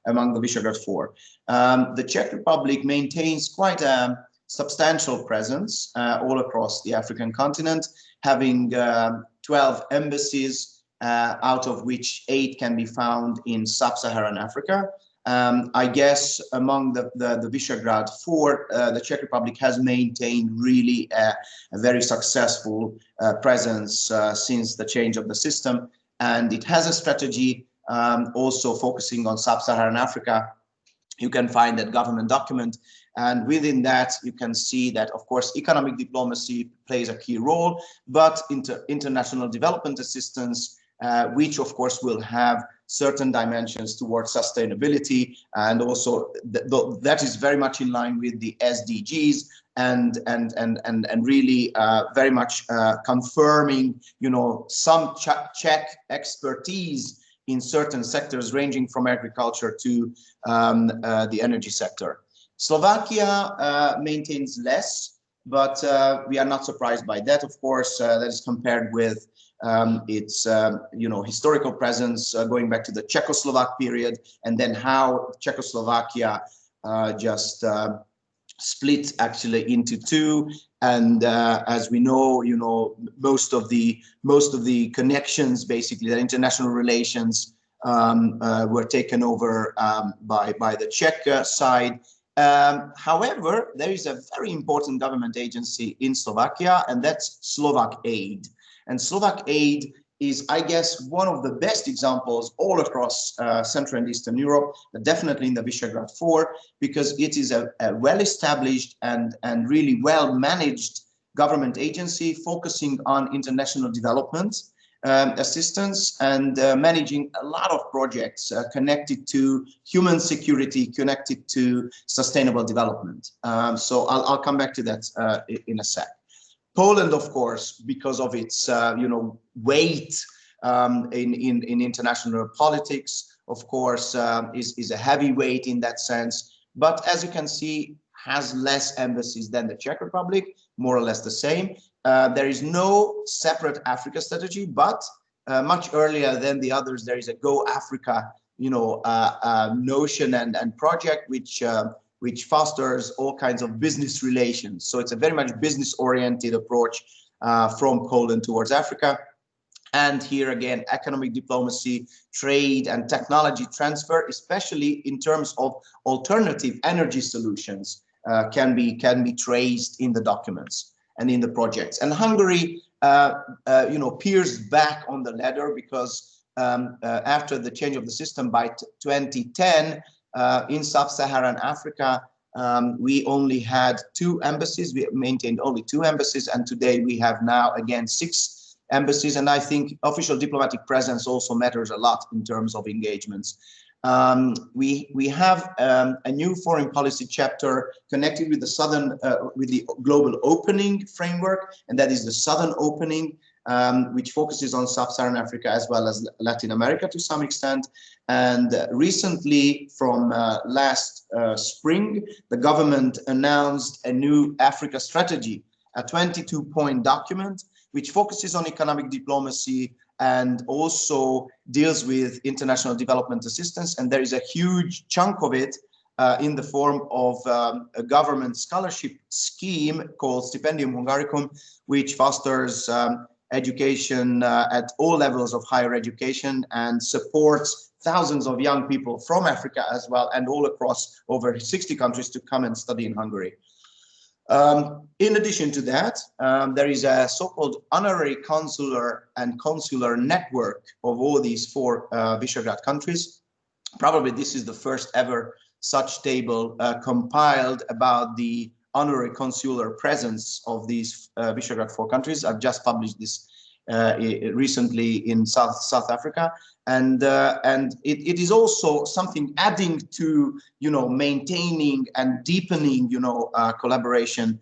Visegrad 4. The Czech Republic maintains quite a substantial presence all across the African continent, having 12 embassies, out of which 8 can be found in sub-Saharan Africa. I guess among the Visegrad 4, the Czech Republic has maintained really a very successful presence since the change of the system. And it has a strategy also focusing on sub-Saharan Africa. You can find that government document. And within that, you can see that, of course, economic diplomacy plays a key role, but international development assistance, which, of course, will have certain dimensions towards sustainability. And also that is very much in line with the SDGs and really very much confirming, you know, some Czech expertise in certain sectors ranging from agriculture to the energy sector. Slovakia maintains less, but we are not surprised by that, of course. That is compared with its you know, historical presence going back to the Czechoslovak period, and then how Czechoslovakia just split actually into two. And as we know, you know, most of the connections, basically, the international relations were taken over by the Czech side. However, there is a very important government agency in Slovakia, and that's Slovak Aid. And Slovak Aid is, I guess, one of the best examples all across Central and Eastern Europe, but definitely in the Visegrad 4, because it is a well-established and really well-managed government agency focusing on international development assistance and managing a lot of projects connected to human security, connected to sustainable development. So I'll come back to that in a sec. Poland, of course, because of its you know, weight in international politics, of course, is a heavyweight in that sense. But as you can see, has less embassies than the Czech Republic, more or less the same. There is no separate Africa strategy, but much earlier than the others, there is a Go Africa, you know, notion and project which fosters all kinds of business relations. So it's a very much business-oriented approach from Poland towards Africa. And here again, economic diplomacy, trade, and technology transfer, especially in terms of alternative energy solutions, can be traced in the documents and in the projects. And Hungary, you know, peers back on the ladder because after the change of the system by 2010, in sub-Saharan Africa, we only had 2 embassies. We maintained only 2 embassies, and today we have now again 6 embassies. And I think official diplomatic presence also matters a lot in terms of engagements. We have a new foreign policy chapter connected with the with the global opening framework, and that is the Southern Opening, which focuses on sub-Saharan Africa as well as Latin America to some extent. And recently, from last spring, the government announced a new Africa strategy, a 22-point document, which focuses on economic diplomacy and also deals with international development assistance. And there is a huge chunk of it in the form of a government scholarship scheme called Stipendium Hungaricum, which fosters education at all levels of higher education and supports thousands of young people from Africa as well, and all across over 60 countries to come and study in Hungary. In addition to that, there is a so-called honorary consular and consular network of all these 4 Visegrad countries. Probably this is the first ever such table compiled about the honorary consular presence of these Visegrad 4 countries. I've just published this recently in South Africa, and it is also something adding to, you know, maintaining and deepening, you know, collaboration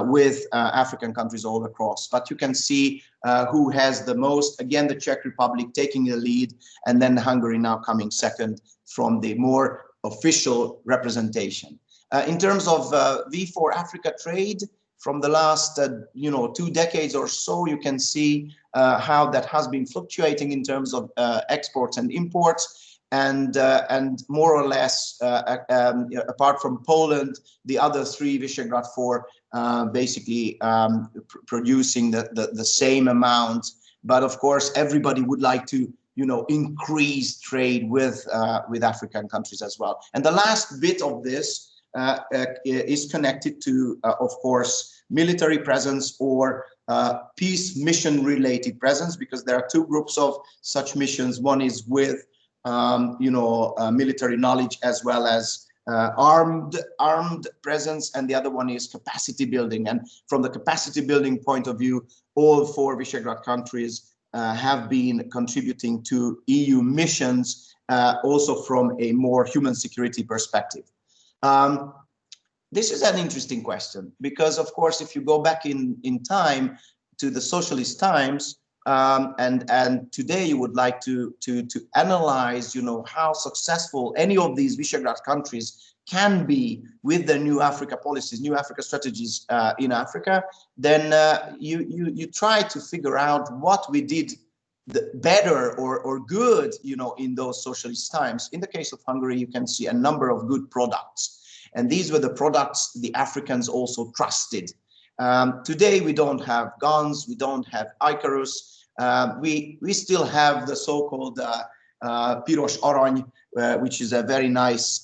with African countries all across. But you can see who has the most. Again, the Czech Republic taking the lead, and then Hungary now coming second from the more official representation. In terms of V4 Africa trade, from the last, you know, 2 decades or so, you can see how that has been fluctuating in terms of exports and imports. and more or less, apart from Poland, the other three Visegrad 4 basically producing the same amount. But of course, everybody would like to, increase trade with African countries as well. And the last bit of this is connected to, of course, military presence or peace mission related presence, because there are two groups of such missions. One is with military knowledge as well as armed presence, and the other one is capacity building. And from the capacity building point of view, all four Visegrad countries have been contributing to EU missions, also from a more human security perspective. This is an interesting question, because of course, if you go back in time to the socialist times, and today you would like to analyze, how successful any of these Visegrad countries can be with their new Africa policies, new Africa strategies in Africa, then you try to figure out what we did better or good, in those socialist times. In the case of Hungary, you can see a number of good products, and these were the products the Africans also trusted. Today we don't have guns, we don't have Icarus, we still have the so-called piros arany, which is a very nice,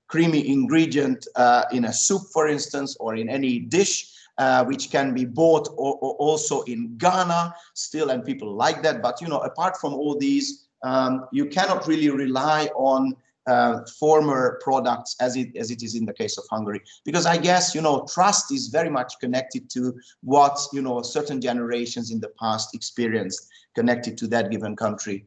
creamy ingredient in a soup, for instance, or in any dish, which can be bought also in Ghana still, and people like that. But, apart from all these, you cannot really rely on former products as it is in the case of Hungary, because I guess, trust is very much connected to what, certain generations in the past experienced connected to that given country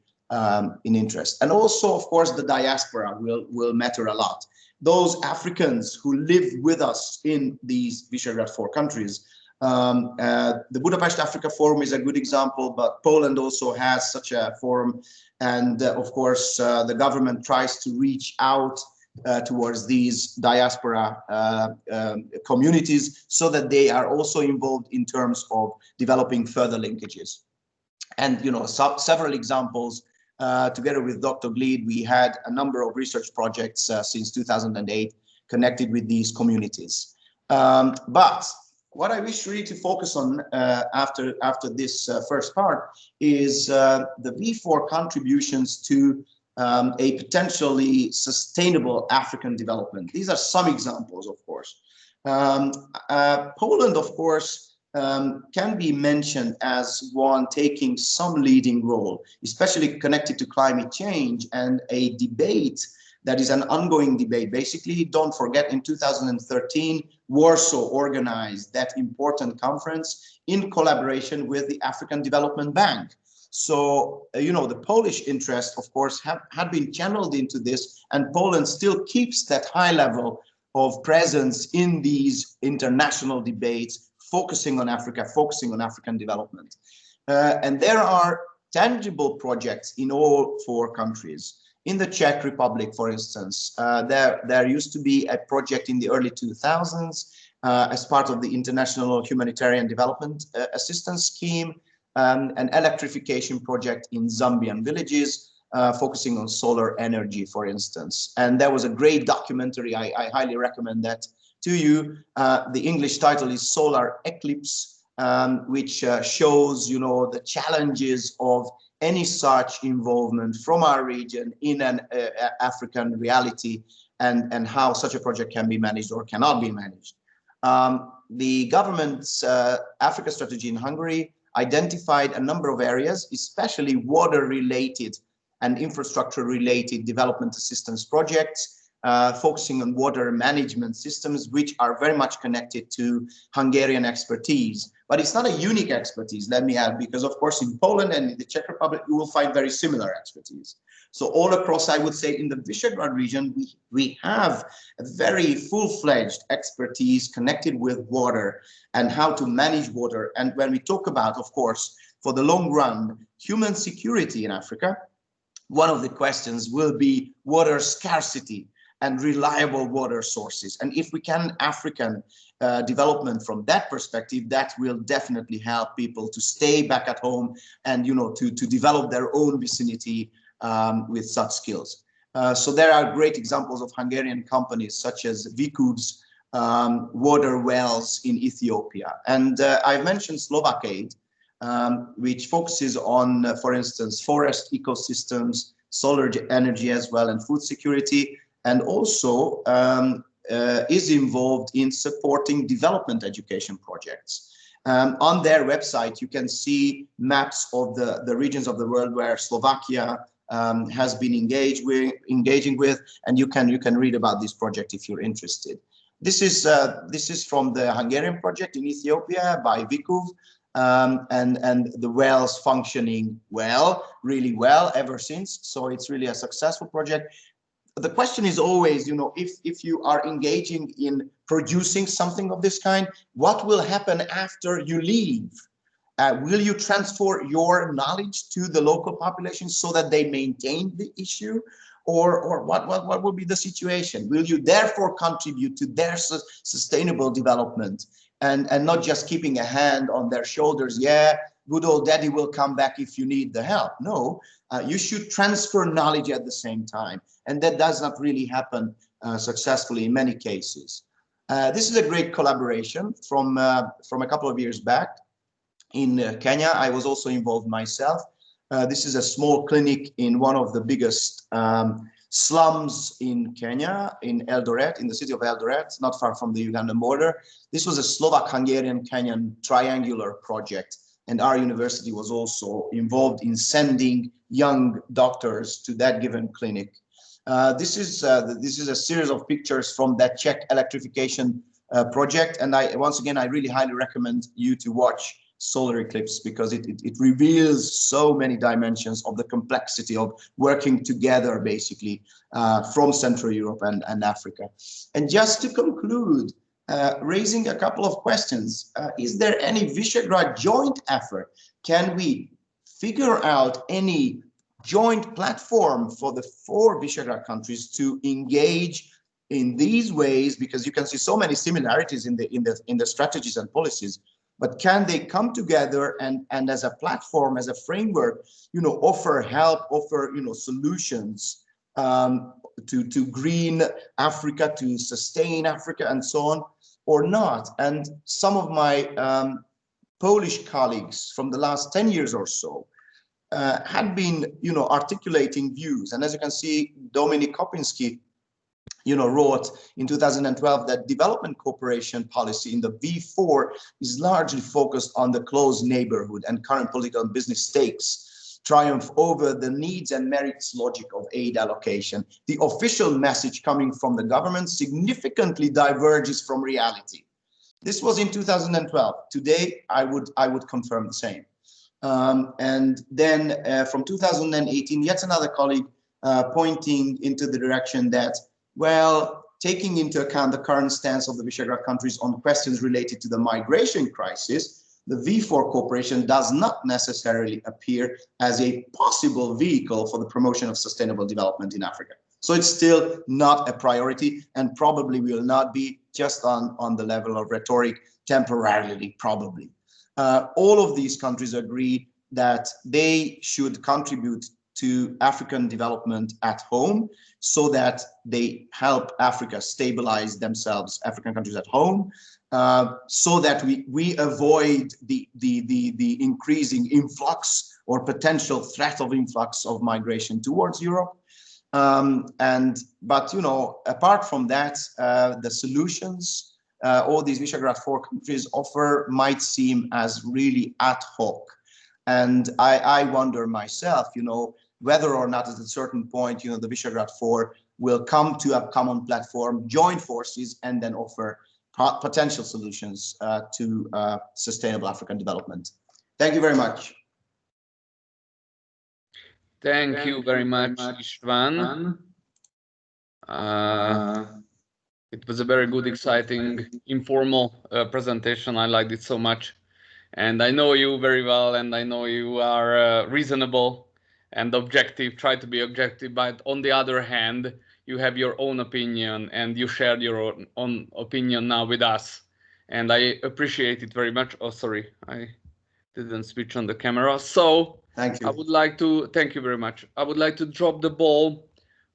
in interest. And also, of course, the diaspora will matter a lot. Those Africans who live with us in these Visegrad 4 countries, the Budapest Africa Forum is a good example, but Poland also has such a forum. And of course, the government tries to reach out towards these diaspora communities so that they are also involved in terms of developing further linkages. And, several examples. Together with Dr. Gleed, we had a number of research projects since 2008 connected with these communities. But what I wish really to focus on after this first part is the V4 contributions to a potentially sustainable African development. These are some examples, of course. Poland, of course, can be mentioned as one taking some leading role, especially connected to climate change and a debate that is an ongoing debate. Basically, don't forget, in 2013, Warsaw organized that important conference in collaboration with the African Development Bank. So, the Polish interest, of course, had been channeled into this, and Poland still keeps that high level of presence in these international debates, focusing on Africa, focusing on African development. And there are tangible projects in all four countries. In the Czech Republic, for instance, there used to be a project in the early 2000s as part of the International Humanitarian Development Assistance Scheme, an electrification project in Zambian villages, focusing on solar energy, for instance. And there was a great documentary, I highly recommend that to you. The English title is Solar Eclipse, which shows, the challenges of any such involvement from our region in an African reality, and how such a project can be managed or cannot be managed. The government's Africa strategy in Hungary identified a number of areas, especially water-related and infrastructure-related development assistance projects, focusing on water management systems, which are very much connected to Hungarian expertise. But it's not a unique expertise, let me add, because of course in Poland and in the Czech Republic, you will find very similar expertise. So all across, I would say, in the Visegrad region, we have a very full-fledged expertise connected with water and how to manage water. And when we talk about, of course, for the long run, human security in Africa, one of the questions will be water scarcity and reliable water sources. And if we can African development from that perspective, that will definitely help people to stay back at home and, to develop their own vicinity with such skills. So there are great examples of Hungarian companies such as V4GU's water wells in Ethiopia. And I've mentioned SLOVAKIA, which focuses on, for instance, forest ecosystems, solar energy as well, and food security, and also is involved in supporting development education projects. On their website, you can see maps of the regions of the world where Slovakia has been engaging with, and you can read about this project if you're interested. This is from the Hungarian project in Ethiopia by V4GU, and the wells functioning well, really well ever since. So it's really a successful project. The question is always, you know, if you are engaging in producing something of this kind, what will happen after you leave? Will you transfer your knowledge to the local population so that they maintain the issue? Or what will be the situation? Will you therefore contribute to their sustainable development and not just keeping a hand on their shoulders? Yeah, good old daddy will come back if you need the help. No, you should transfer knowledge at the same time. And that does not really happen successfully in many cases. This is a great collaboration from a couple of years back in Kenya. I was also involved myself. This is a small clinic in one of the biggest slums in Kenya, in Eldoret, in the city of Eldoret, not far from the Ugandan border. This was a Slovak-Hungarian-Kenyan triangular project, and our university was also involved in sending young doctors to that given clinic. This is a series of pictures from that Czech electrification project, and once again I really highly recommend you to watch solar eclipse, because it reveals so many dimensions of the complexity of working together, basically, from Central Europe and Africa. And just to conclude, raising a couple of questions, is there any Visegrad joint effort? Can we figure out any joint platform for the 4 Visegrad countries to engage in these ways? Because you can see so many similarities in the strategies and policies. But can they come together and as a platform, as a framework, you know, offer help, offer, you know, solutions to green Africa, to sustain Africa, and so on, or not? And some of my Polish colleagues from the last 10 years or so had been, you know, articulating views. And as you can see, Dominik Kopinski, you know, wrote in 2012 that development cooperation policy in the V4 is largely focused on the close neighborhood, and current political and business stakes triumph over the needs and merits logic of aid allocation. The official message coming from the government significantly diverges from reality. This was in 2012. Today, I would confirm the same. And then from 2018, yet another colleague pointing into the direction that, well, taking into account the current stance of the Visegrad countries on questions related to the migration crisis, the V4 cooperation does not necessarily appear as a possible vehicle for the promotion of sustainable development in Africa. So it's still not a priority, and probably will not be, just on the level of rhetoric, temporarily, probably. All of these countries agree that they should contribute to African development at home, so that they help Africa stabilize themselves, African countries at home, so that we avoid the increasing influx or potential threat of influx of migration towards Europe. But you know, apart from that, the solutions all these Visegrad 4 countries offer might seem as really ad hoc. And I wonder myself, you know, whether or not at a certain point, you know, the Visegrad 4 will come to a common platform, join forces, and then offer potential solutions to sustainable African development. Thank you very much.
Thank you very much, István. It was a very good, exciting, informal presentation. I liked it so much. And I know you very well, and I know you are reasonable and objective, try to be objective, but on the other hand, you have your own opinion, and you shared your own opinion now with us. And I appreciate it very much. Oh, sorry, I didn't switch on the camera. So
Thank you.
I would like to thank you very much. I would like to drop the ball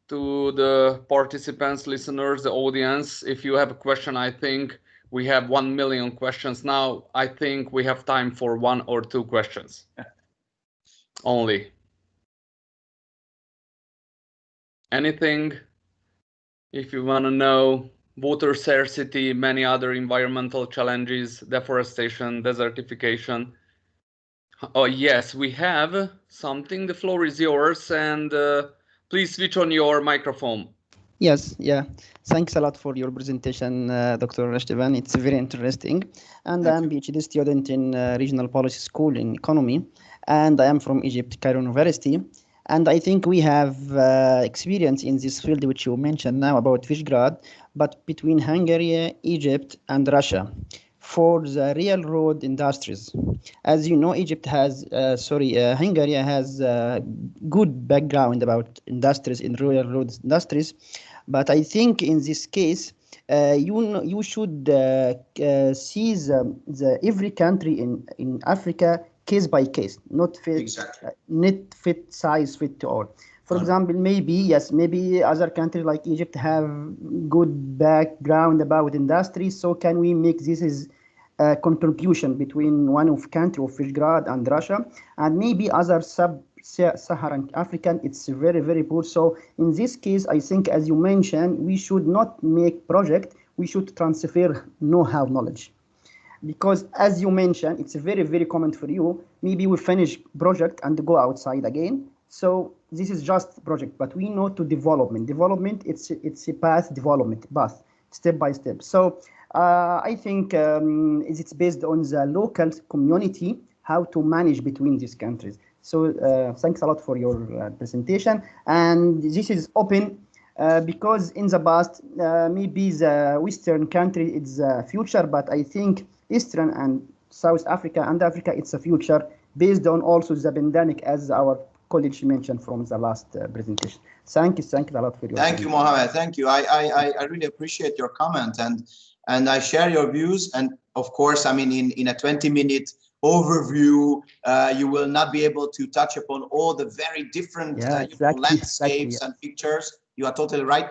to the participants, listeners, the audience. If you have a question, I think we have 1 million questions now. I think we have time for 1 or 2 questions only. Anything? If you want to know, water scarcity, many other environmental challenges, deforestation, desertification. Oh, yes, we have something. The floor is yours, and please switch on your microphone.
Yes, yeah. Thanks a lot for your presentation, Dr. Esteban. It's very interesting. And I'm a PhD student in Regional Policy School in Economy, and I am from Egypt, Cairo University. And I think we have experience in this field, which you mentioned now about Visegrad, but between Hungary, Egypt, and Russia for the railroad industries. As you know, Egypt has, Hungary has good background about industries in railroad industries. But I think in this case, you should see every country in Africa case by case, not fit size fit to all. For example, maybe other countries like Egypt have good background about industry. So can we make this as a contribution between one of country of Visegrad and Russia, and maybe other sub-Saharan African, it's very, very poor. So in this case, I think, as you mentioned, we should not make project, we should transfer know-how knowledge. Because as you mentioned, it's very, very common for you. Maybe we finish project and go outside again. So this is just project, but we know to development. Development, it's a path step by step. So I think it's based on the local community, how to manage between these countries. So thanks a lot for your presentation. And this is open because in the past, maybe the Western country is the future, but I think Eastern and South Africa and Africa, it's a future based on also the pandemic, as our colleague mentioned from the last presentation. Thank you a lot for your
Thank you, Mohammed. Thank you. I really appreciate your comment, and I share your views. And of course, I mean, in a 20-minute overview, you will not be able to touch upon all the very different landscapes and pictures. You are totally right.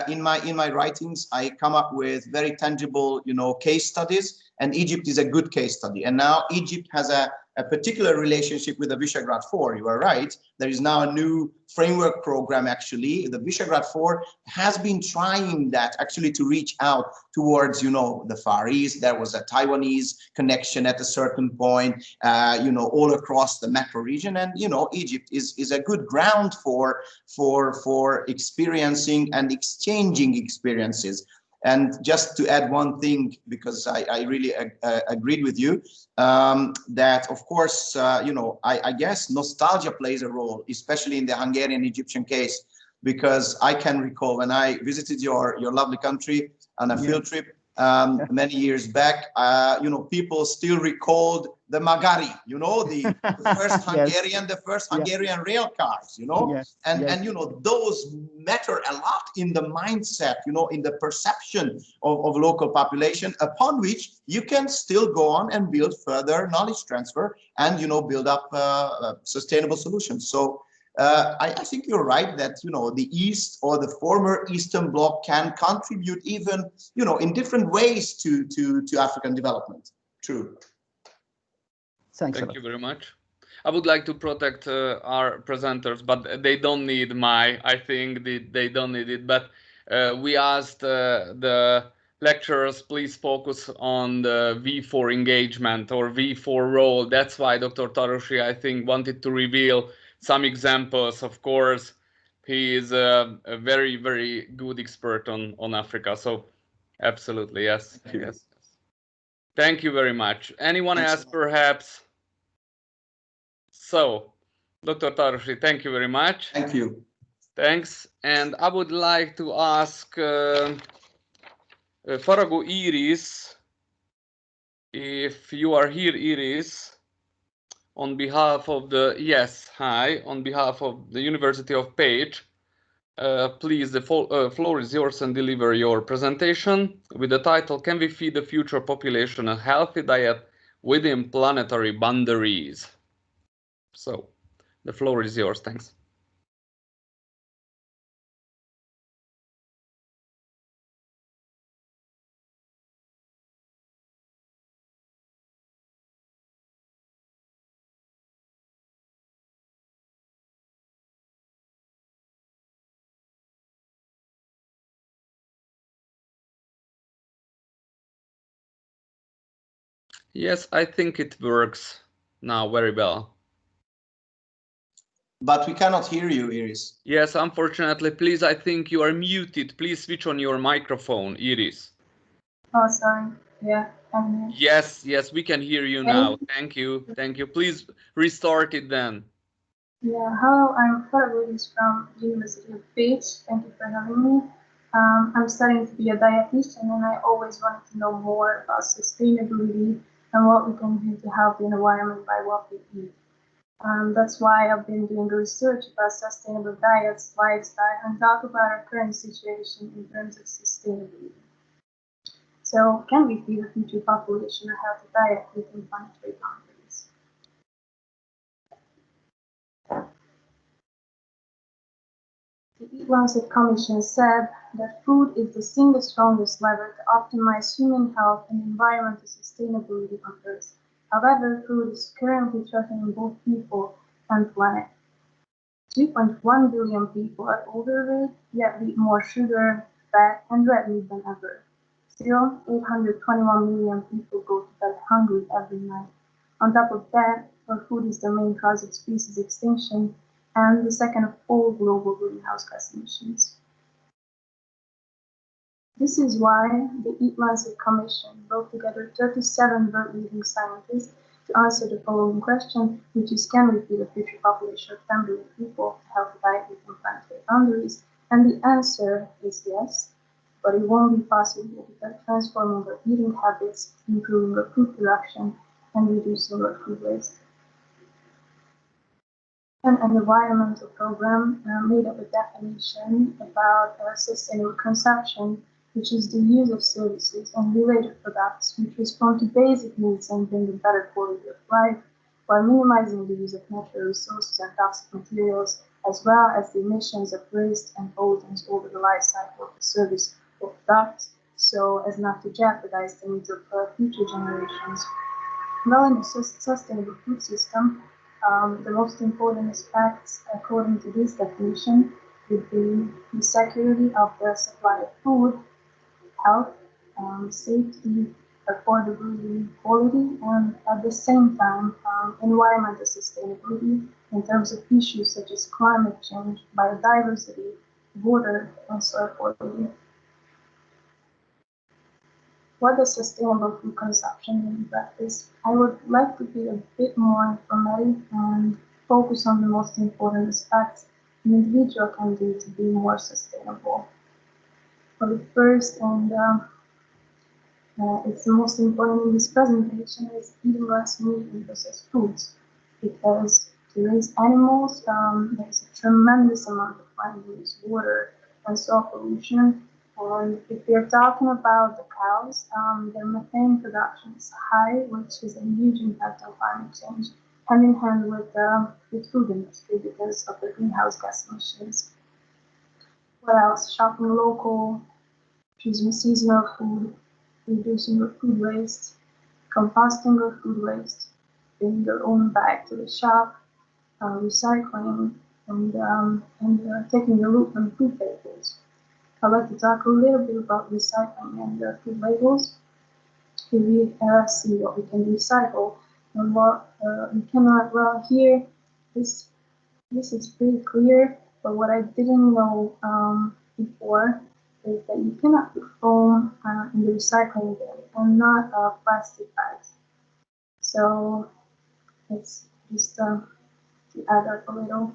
In my writings, I come up with very tangible, case studies, and Egypt is a good case study. And now Egypt has a particular relationship with the V4GU 4. You are right. There is now a new framework program. Actually, the V4GU 4 has been trying that actually to reach out towards, the Far East. There was a Taiwanese connection at a certain point, all across the macro region. And, Egypt is a good ground for experiencing and exchanging experiences. And just to add one thing, because I really agreed with you, that of course, I guess nostalgia plays a role, especially in the Hungarian-Egyptian case, because I can recall when I visited your lovely country on a field trip many years back, people still recalled the Magari, the first Hungarian, the first Hungarian rail cars, and those matter a lot in the mindset, in the perception of local population, upon which you can still go on and build further knowledge transfer and, build up sustainable solutions. So I think you're right that, the East or the former Eastern Bloc can contribute even, in different ways to African development. True.
Thank you very much. I would like to protect our presenters, but they don't need I think they don't need it. But we asked the lecturers, please focus on the V4 engagement or V4 role. That's why Dr. Tarushi, I think, wanted to reveal some examples. Of course, he is a very, very good expert on Africa. So absolutely, yes. Yes. Thank you very much. Anyone else, perhaps? So, Dr. Tarushi, thank you very much.
Thank you.
Thanks. And I would like to ask Farago Iris, if you are here, Iris, on behalf of on behalf of the University of Page, please, the floor is yours and deliver your presentation with the title, Can we feed the future population a healthy diet within planetary boundaries? So, The floor is yours. Thanks. Yes, I think it works now very well.
But we cannot hear you, Iris.
Yes, unfortunately, please, I think you are muted. Please switch on your microphone, Iris.
Oh, sorry. Yeah.
Yes, we can hear you now. Thank you. Please restart it then.
Yeah, hello, I'm Faragudis from University of Pécs. Thank you for having me. I'm studying to be a dietitian and I always wanted to know more about sustainability and what we can do to help the environment by what we eat. That's why I've been doing research about sustainable diets, lifestyle, and talk about our current situation in terms of sustainability. So, can we feed the future population a healthy diet within planetary boundaries? The Eat-Lancet Commission said that food is the single strongest lever to optimize human health and environmental sustainability on Earth. However, food is currently threatening both people and planet. 3.1 billion people are overweight, yet eat more sugar, fat, and red meat than ever. Still, 821 million people go to bed hungry every night. On top of that, our food is the main cause of species extinction and the second of all global greenhouse gas emissions. This is why the Eat-Lancet Commission brought together 37 world-leading scientists to answer the following question, which is, can we feed a future population of 10 billion people a healthy diet within planetary boundaries? And the answer is yes, but it won't be possible without transforming our eating habits, improving our food production, and reducing our food waste. An environmental program made up a definition about sustainable consumption, which is the use of services and related products which respond to basic needs and bring a better quality of life, while minimizing the use of natural resources and toxic materials, as well as the emissions of waste and pollutants over the life cycle of the service or products, so as not to jeopardize the needs of future generations. Well, in the sustainable food system, the most important aspects, according to this definition, would be the security of the supply of food, health, safety, affordability, quality, and at the same time, environmental sustainability in terms of issues such as climate change, biodiversity, water, and soil quality. What does sustainable food consumption mean in practice? I would like to be a bit more informative and focus on the most important aspects an individual can do to be more sustainable. For the first, and it's the most important in this presentation, is eating less meat and processed foods, because to raise animals, there's a tremendous amount of land use, water, and soil pollution. And if we're talking about the cows, their methane production is high, which is a huge impact on climate change, hand in hand with the food industry because of the greenhouse gas emissions. What else? Shopping local, choosing seasonal food, reducing your food waste, composting your food waste, bringing your own bag to the shop, recycling, and taking a look on food labels. I'd like to talk a little bit about recycling and food labels. Here we see what we can recycle and what we cannot. Well, here this is pretty clear, but what I didn't know before is that you cannot put foam in the recycling bin and not plastic bags. So it's just to add up a little.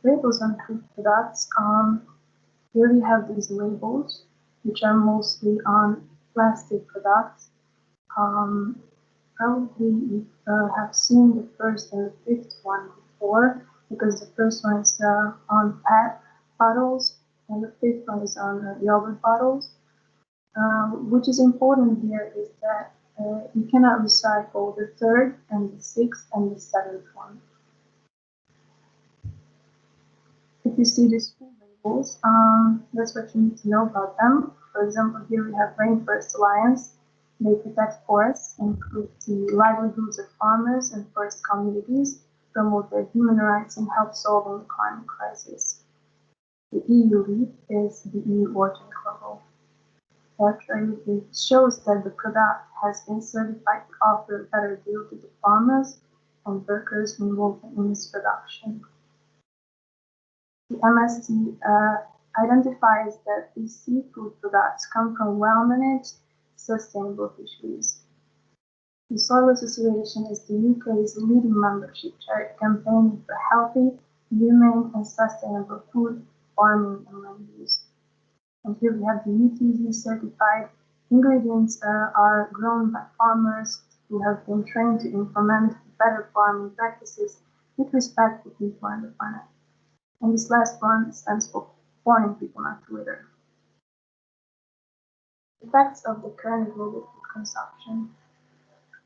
Labels on food products. Here we have these labels, which are mostly on plastic products. Probably you have seen the first and the fifth one before, because the first one is on PET bottles, and the fifth one is on yogurt bottles. Which is important here is that you cannot recycle the third and the sixth and the seventh one. If you see these food labels, that's what you need to know about them. For example, here we have Rainforest Alliance. They protect forests, improve the livelihoods of farmers and forest communities, promote their human rights, and help solving the climate crisis. The EU lead is the EU Origin Logo. Actually, it shows that the product has been certified to offer a better deal to the farmers and workers involved in its production. The MST identifies that these seafood products come from well-managed, sustainable fisheries. The Soil Association is the UK's leading membership charity campaigning for healthy, humane and sustainable food, farming and land use. And here we have the UTZ certified ingredients are grown by farmers who have been trained to implement better farming practices with respect to people and the planet. And this last one stands for warning people not to litter. Effects of the current global food consumption.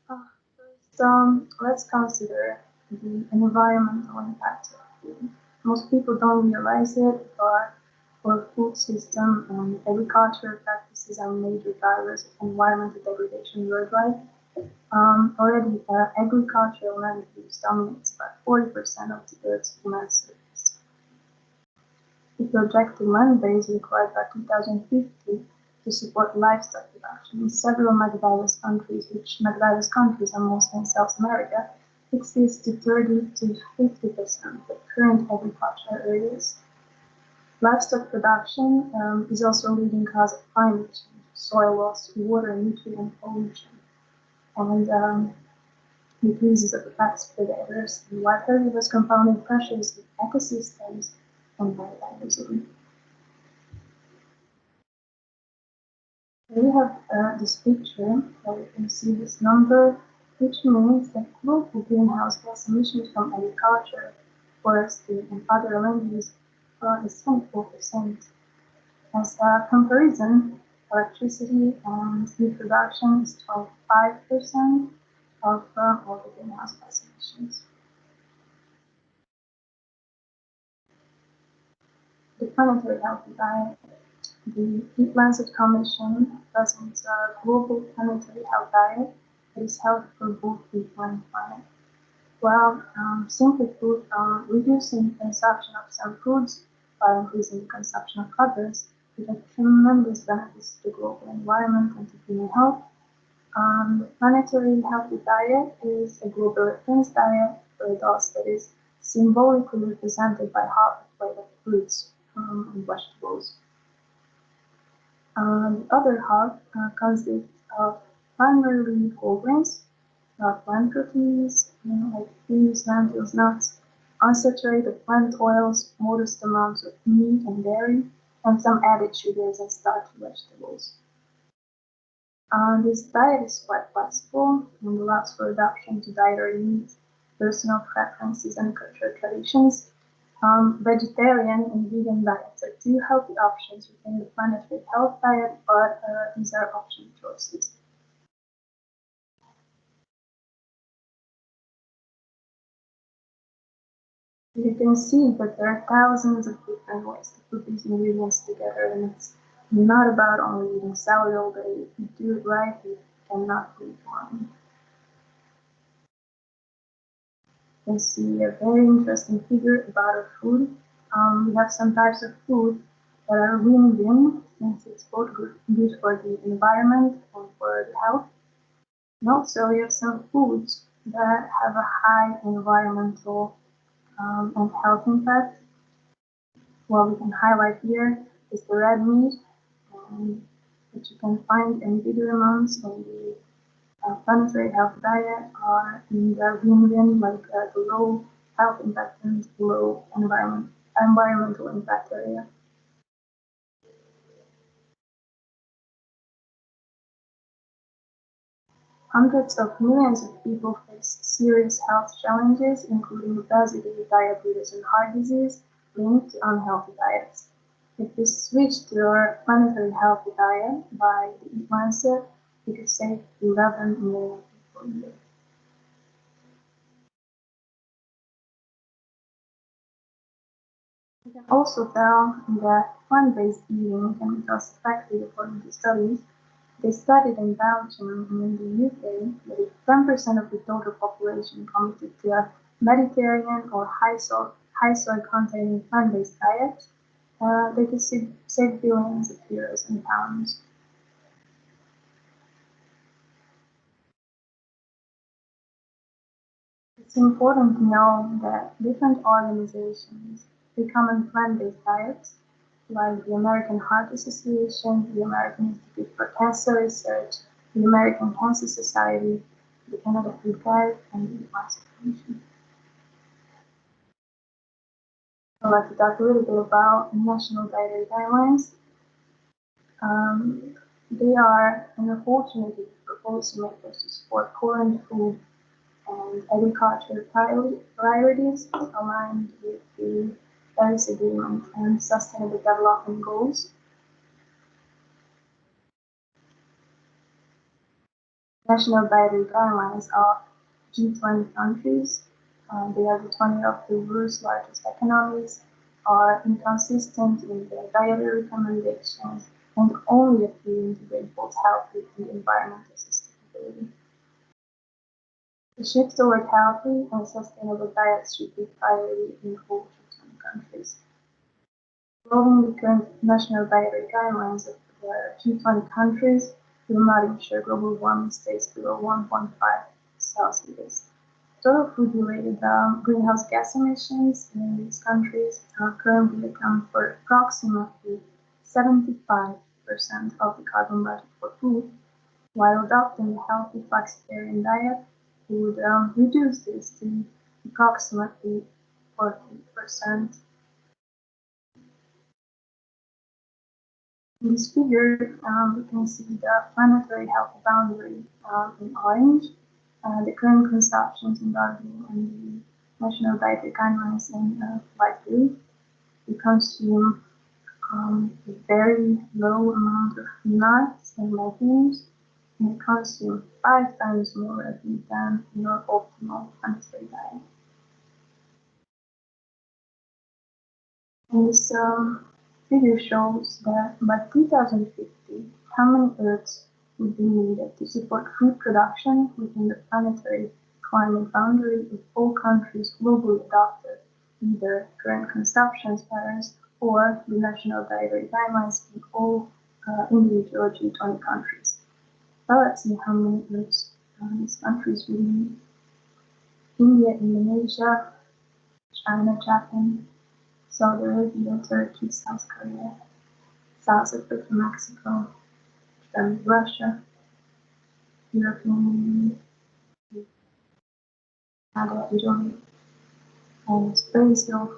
First, let's consider the environmental impact of food. Most people don't realize it, but our food system and agricultural practices are major drivers of environmental degradation worldwide. Already, agricultural land use dominates about 40% of the Earth's human surface. The projected land base required by 2050 to support livestock production in several Magdallas countries, which Magdallas countries are mostly in South America, exceeds to 30 to 50% of current agricultural areas. Livestock production is also a leading cause of climate change, soil loss, water and nutrient pollution, and decreases of pest predators and wild herbivores compounding pressures in ecosystems and biodiversity. We have this picture where you can see this number, which means that global greenhouse gas emissions from agriculture, forestry, and other land use is 24%. As a comparison, electricity and heat production is 25% of all the greenhouse gas emissions. The planetary healthy diet. The Heat Lancet Commission presents a global planetary health diet that is healthy for both people and planet. Well, simply put, reducing consumption of some foods while increasing the consumption of others will have tremendous benefits to the global environment and to human health. The planetary healthy diet is a global reference diet for adults that is symbolically represented by half a plate of fruits and vegetables. The other half consists of primarily whole grains, plant proteins, like peas, lentils, nuts, unsaturated plant oils, modest amounts of meat and dairy, and some added sugars and starchy vegetables. This diet is quite flexible and allows for adaptation to dietary needs, personal preferences, and cultural traditions. Vegetarian and vegan diets are two healthy options within the planetary health diet, but these are optional choices. You can see that there are thousands of different ways to put these ingredients together, and it's not about only eating salad all day. If you do it right, you cannot leave one. You can see a very interesting figure about our food. We have some types of food that are win-win, since it's both good for the environment and for the health. And also we have some foods that have a high environmental and health impact. What we can highlight here is the red meat, which you can find in bigger amounts in the planetary health diet, or in the win-win, like the low health impact and low environmental impact area. Hundreds of millions of people face serious health challenges, including obesity, diabetes, and heart disease linked to unhealthy diets. If we switch to our planetary healthy diet by the Heat Lancet, we could save 11 million people a year. can also tell that plant-based eating can be cost effective according to studies. They studied in Belgium and in the UK that if 10% of the total population committed to a Mediterranean or high soy containing plant-based diet, they could save billions of euros and pounds. It's important to know that different organizations recommend plant-based diets, like the American Heart Association, the American Institute for Cancer Research, the American Cancer Society, the Canada Food Guide, and the US Commission. I'd like to talk a little bit about national dietary guidelines. They are an opportunity for policymakers to support current food and agriculture priorities aligned with the Paris Agreement and Sustainable Development Goals. National dietary guidelines of G20 countries, they are the 20 of the world's largest economies, are inconsistent in their dietary recommendations and only appear to integrate both healthy and environmental sustainability. The shift toward healthy and sustainable diets should be priority in all G20 countries. Following the current national dietary guidelines of the G20 countries will not ensure global warming stays below 1.5 Celsius. Total food-related greenhouse gas emissions in these countries currently account for approximately 75% of the carbon budget for food, while adopting a healthy flexitarian diet would reduce this to approximately 40%. In this figure, we can see the planetary health boundary in orange, the current consumptions in dark blue, and the national dietary guidelines in light blue. We consume a very low amount of nuts and legumes, and we consume 5 times more red meat than your optimal planetary diet. And this figure shows that by 2050, how many Earths would be needed to support food production within the planetary climate boundary if all countries globally adopted either current consumption patterns or the national dietary guidelines in all individual G20 countries. So let's see how many Earths these countries would need. India, Indonesia, China, Japan, Saudi Arabia, Turkey, South Korea, South Africa, Mexico, and Russia, European Union, Canada, Italy, and Brazil,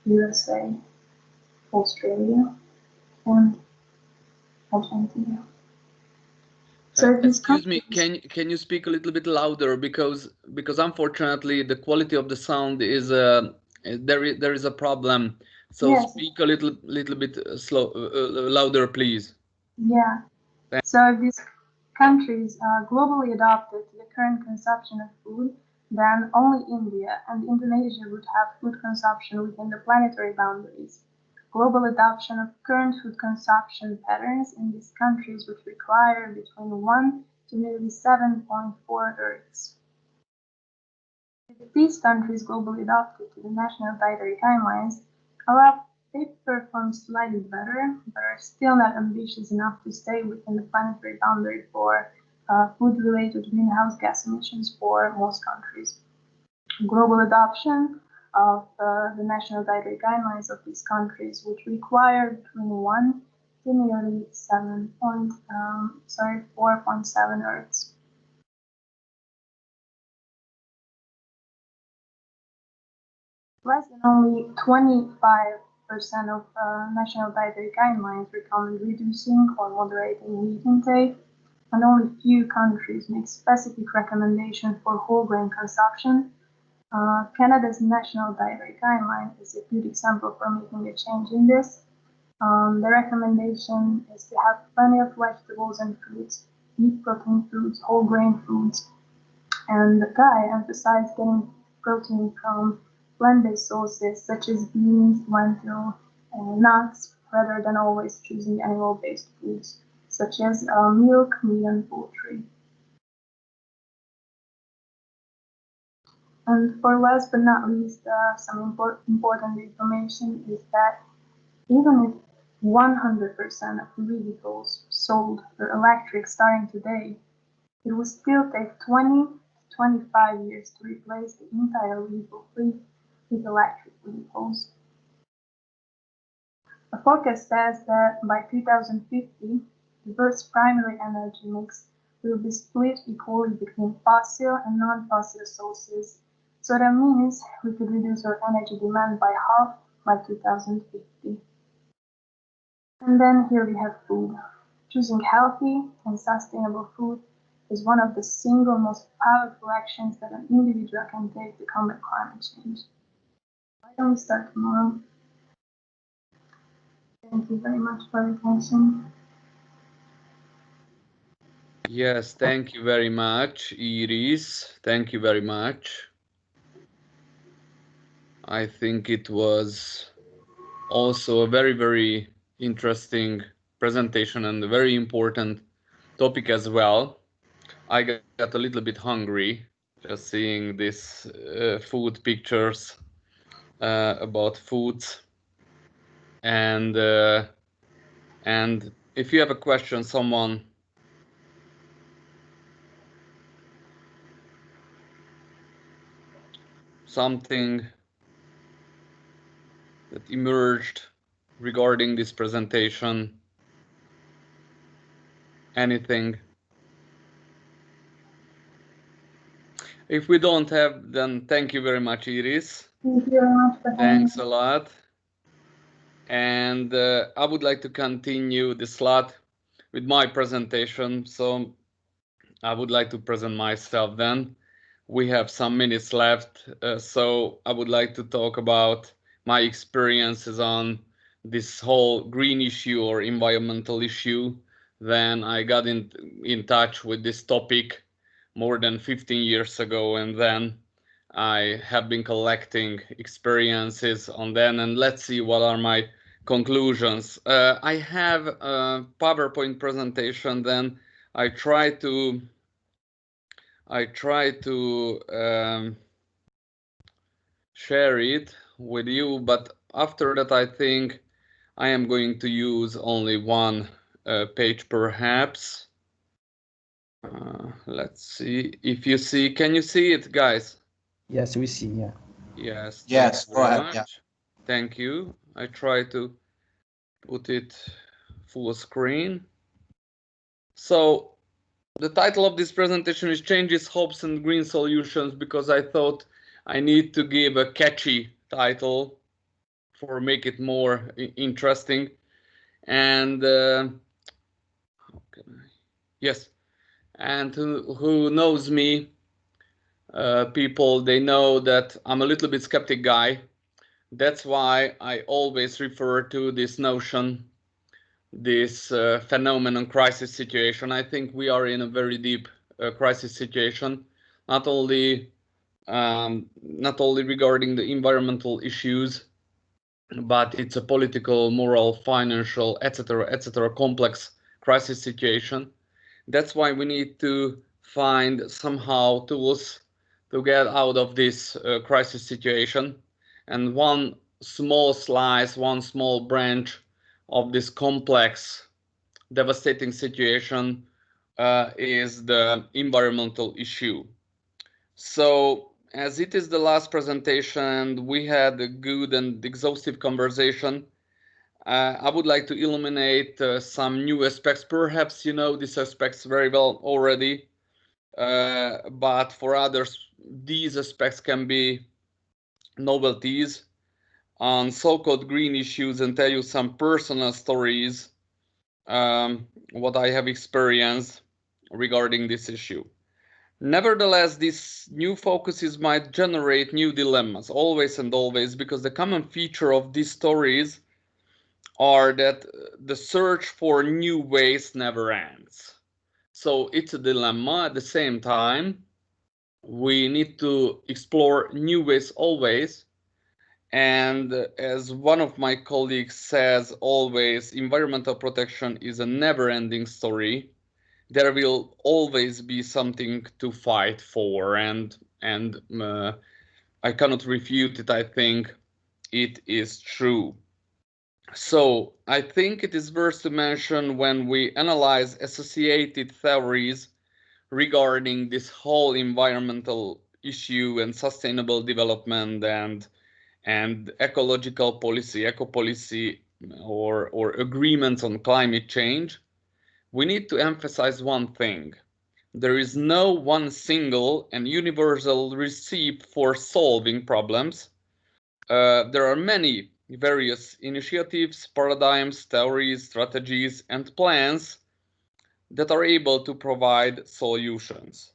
USA, Australia, and Argentina. So
excuse me, can you speak a little bit louder, because unfortunately the quality of the sound is there is a problem. So yes. Speak a little bit louder, please.
Yeah. Thanks. So if these countries are globally adopted to the current consumption of food, then only India and Indonesia would have food consumption within the planetary boundaries. Global adoption of current food consumption patterns in these countries would require between 1 to nearly 7.4 Earths. If these countries globally adopted to the national dietary guidelines, they perform slightly better, but are still not ambitious enough to stay within the planetary boundary for food-related greenhouse gas emissions for most countries. Global adoption of the national dietary guidelines of these countries would require between 1 to nearly 4.7 Earths. Less than only 25% of national dietary guidelines recommend reducing or moderating meat intake, and only few countries make specific recommendations for whole grain consumption. Canada's national dietary guideline is a good example for making a change in this. The recommendation is to have plenty of vegetables and fruits, eat protein foods, whole grain foods, and the guide emphasized getting protein from plant-based sources such as beans, lentil, and nuts, rather than always choosing animal-based foods such as milk, meat, and poultry. And for last but not least, some important information is that even if 100% of vehicles sold were electric starting today, it will still take 20 to 25 years to replace the entire vehicle fleet with electric vehicles. A forecast says that by 2050, the Earth's primary energy mix will be split equally between fossil and non-fossil sources. So that means we could reduce our energy demand by half by 2050. And then here we have food. Choosing healthy and sustainable food is one of the single most powerful actions that an individual can take to combat climate change. Why don't we start tomorrow? Thank you very much for your attention.
Yes, thank you very much, Iris. Thank you very much. I think it was also a very, very interesting presentation and a very important topic as well. I got a little bit hungry just seeing these food pictures about foods. And if you have a question, someone something that emerged regarding this presentation, anything. If we don't have, then thank you very much, Iris.
Thank you very much for having me.
Thanks a lot. And I would like to continue the slot with my presentation. So I would like to present myself then. We have some minutes left, so I would like to talk about my experiences on this whole green issue or environmental issue. Then I got in touch with this topic more than 15 years ago, and then I have been collecting experiences on them, and let's see what are my conclusions. I have a PowerPoint presentation, then I try to share it with you, but after that I think I am going to use only one page perhaps. Let's see if you see. Can you see it, guys?
Yes, we see, yeah.
Yes.
Yes, go ahead. Yeah.
Thank you. I try to put it full screen. So the title of this presentation is Changes, Hopes and Green Solutions, because I thought I need to give a catchy title for make it more interesting. And yes, and who knows me, people, they know that I'm a little bit skeptic guy. That's why I always refer to this notion, this phenomenon, crisis situation. I think we are in a very deep crisis situation, not only regarding the environmental issues, but it's a political, moral, financial, etc., complex crisis situation. That's why we need to find somehow tools to get out of this crisis situation. And one small slice, one small branch of this complex, devastating situation is the environmental issue. So, as it is the last presentation, we had a good and exhaustive conversation. I would like to illuminate some new aspects. Perhaps you know these aspects very well already, but for others, these aspects can be novelties on so-called green issues, and tell you some personal stories, what I have experienced regarding this issue. Nevertheless, these new focuses might generate new dilemmas, always and always, because the common feature of these stories are that the search for new ways never ends. So it's a dilemma. At the same time, we need to explore new ways always, And as one of my colleagues says always, environmental protection is a never-ending story. There will always be something to fight for, and I cannot refute it. I think it is true. So I think it is worth to mention, when we analyze associated theories regarding this whole environmental issue and sustainable development and ecological policy, eco-policy, or agreements on climate change, we need to emphasize one thing. There is no one single and universal recipe for solving problems. There are many various initiatives, paradigms, theories, strategies, and plans that are able to provide solutions.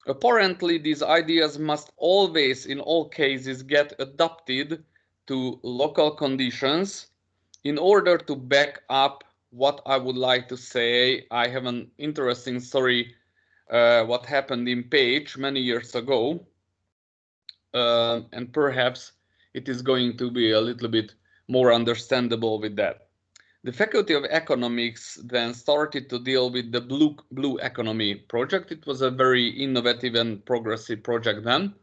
Apparently, these ideas must always, in all cases, get adapted to local conditions in order to back up what I would like to say. I have an interesting story, what happened in Pécs many years ago, and perhaps it is going to be a little bit more understandable with that. The Faculty of Economics then started to deal with the blue economy project. It was a very innovative and progressive project then.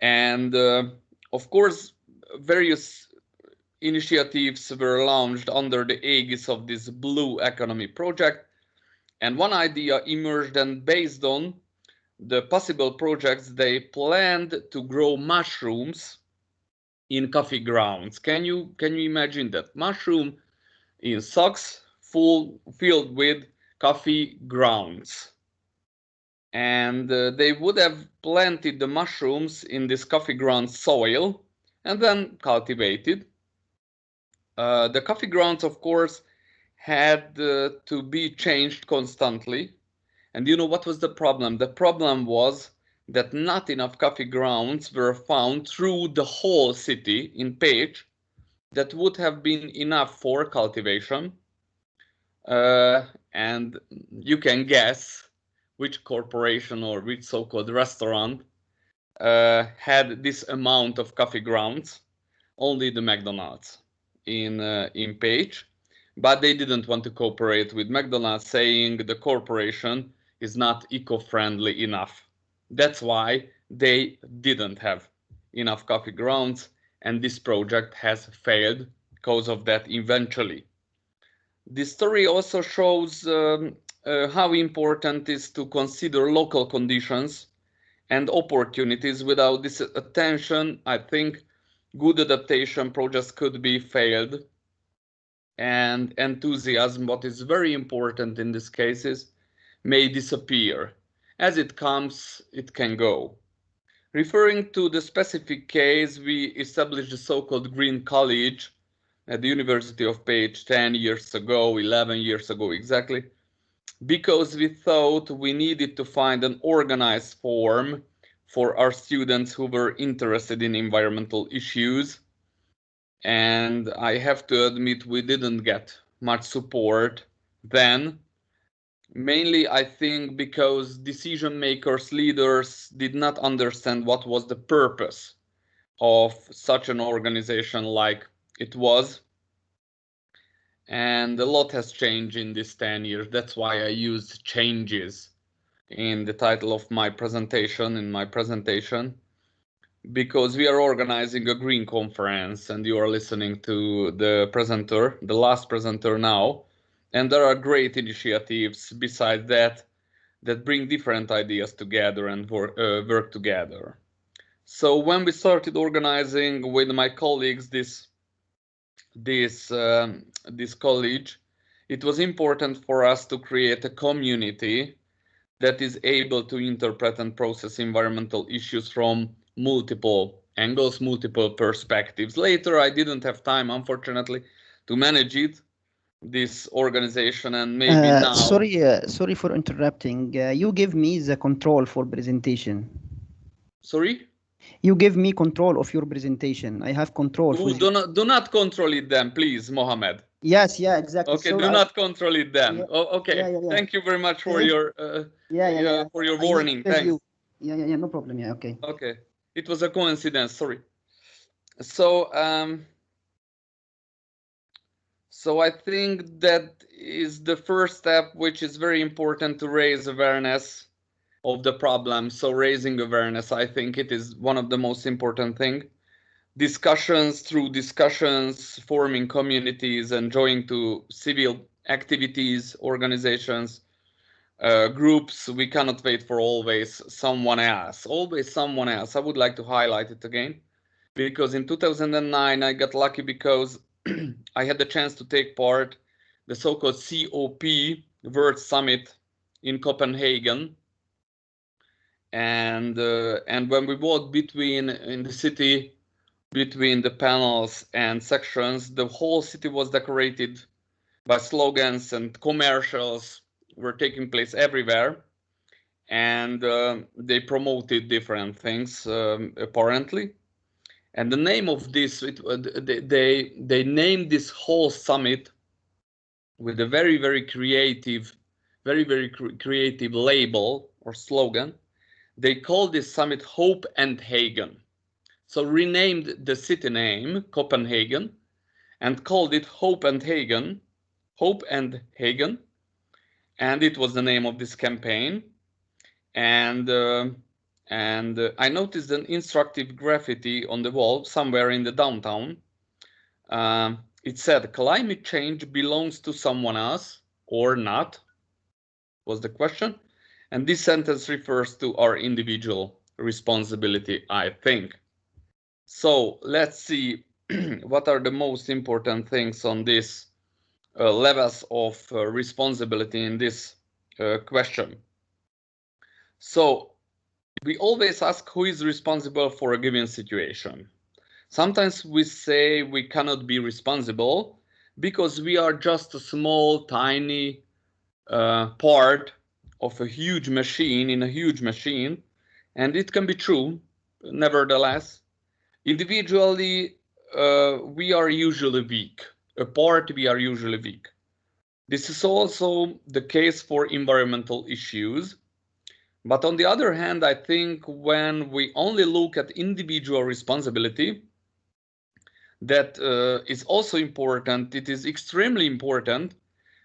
And of course, various initiatives were launched under the aegis of this blue economy project. And one idea emerged, and based on the possible projects, they planned to grow mushrooms in coffee grounds. Can you imagine that? Mushroom in socks filled with coffee grounds. And they would have planted the mushrooms in this coffee ground soil and then cultivated. The coffee grounds, of course, had to be changed constantly. And you know what was the problem? The problem was that not enough coffee grounds were found through the whole city in Pécs that would have been enough for cultivation. And you can guess which corporation or which so-called restaurant had this amount of coffee grounds. Only the McDonald's in Pécs. But they didn't want to cooperate with McDonald's, saying the corporation is not eco-friendly enough. That's why they didn't have enough coffee grounds, and this project has failed because of that eventually. This story also shows how important it is to consider local conditions and opportunities. Without this attention, I think good adaptation projects could be failed. And enthusiasm, what is very important in these cases, may disappear. As it comes, it can go. Referring to the specific case, we established the so-called Green College at the University of Pécs 10 years ago, 11 years ago exactly, because we thought we needed to find an organized form for our students who were interested in environmental issues. And I have to admit, we didn't get much support then. Mainly, I think, because decision makers, leaders did not understand what was the purpose of such an organization like it was. And a lot has changed in these 10 years. That's why I used changes in the title of my presentation, because we are organizing a green conference and you are listening to the presenter, the last presenter now. And there are great initiatives besides that bring different ideas together and work together. So when we started organizing with my colleagues this college, it was important for us to create a community that is able to interpret and process environmental issues from multiple angles, multiple perspectives. Later, I didn't have time, unfortunately, to manage this organization, and maybe now.
Sorry for interrupting. You give me the control for presentation.
Sorry?
You give me control of your presentation. I have control.
Do not control it then, please, Mohammed.
Yes, yeah, exactly.
Okay, do not control it then.
Yeah,
oh, okay.
Yeah.
Thank you very much for your for your warning. Thanks.
Yeah, no problem. Yeah, okay.
Okay, it was a coincidence. Sorry. So I think that is the first step, which is very important to raise awareness of the problem. So raising awareness, I think it is one of the most important thing. Discussions, through discussions, forming communities and joining to civil activities, organizations, groups. We cannot wait for always someone else. Always someone else. I would like to highlight it again, because in 2009 I got lucky because I had the chance to take part the so-called COP World Summit in Copenhagen, and when we walked in the city between the panels and sections, the whole city was decorated by slogans, and commercials were taking place everywhere, and they promoted different things apparently. And the name of this, they named this whole summit with a very creative, creative label or slogan. They called this summit Hope and Hagen. So renamed the city name Copenhagen and called it Hope and Hagen, and it was the name of this campaign. And I noticed an instructive graffiti on the wall somewhere in the downtown. It said, "Climate change belongs to someone else or not?" was the question. And this sentence refers to our individual responsibility, I think. So let's see what are the most important things on this levels of responsibility in this question. So we always ask who is responsible for a given situation. Sometimes we say we cannot be responsible because we are just a small, tiny part of a huge machine, in a huge machine, and it can be true. Nevertheless, individually, we are usually weak. Apart, we are usually weak. This is also the case for environmental issues. But on the other hand, I think when we only look at individual responsibility, that is also important. It is extremely important,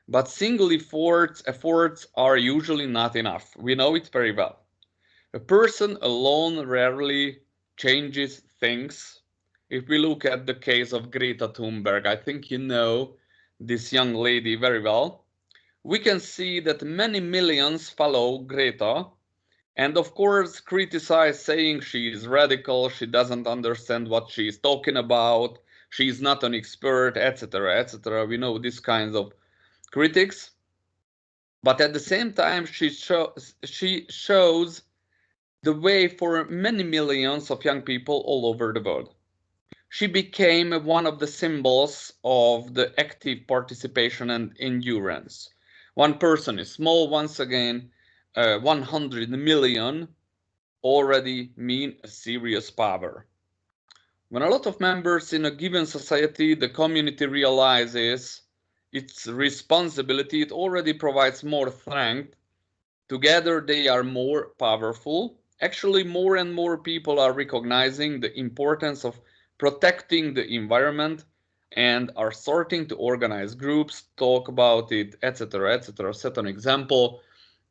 but single efforts are usually not enough. We know it very well. A person alone rarely changes things. If we look at the case of Greta Thunberg, I think you know this young lady very well. We can see that many millions follow Greta, and of course criticize, saying she is radical, she doesn't understand what she is talking about, she is not an expert, etc., etc. We know these kinds of critics. But at the same time, she shows the way for many millions of young people all over the world. She became one of the symbols of the active participation and endurance. One person is small, once again, 100 million already mean a serious power. When a lot of members in a given society, the community realizes its responsibility, it already provides more strength. Together they are more powerful. Actually, more and more people are recognizing the importance of protecting the environment and are starting to organize groups, talk about it, etc., etc., set an example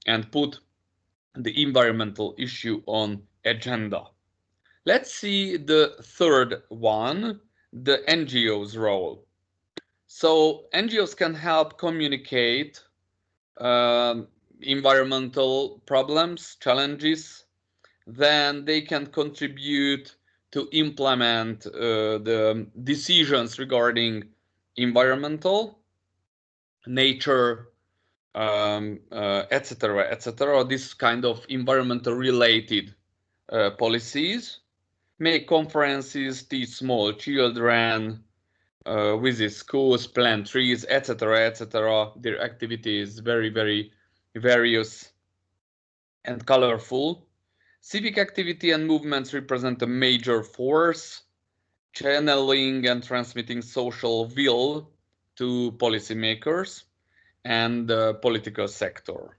and put the environmental issue on agenda. Let's see the third one, the NGO's role. So NGOs can help communicate environmental problems, challenges. Then they can contribute to implement the decisions regarding environmental, nature, etc., etc. This kind of environmental related policies. Make conferences, teach small children, visit schools, plant trees, etc., etc. Their activities very various and colorful. Civic activity and movements represent a major force, channeling and transmitting social will to policymakers and the political sector.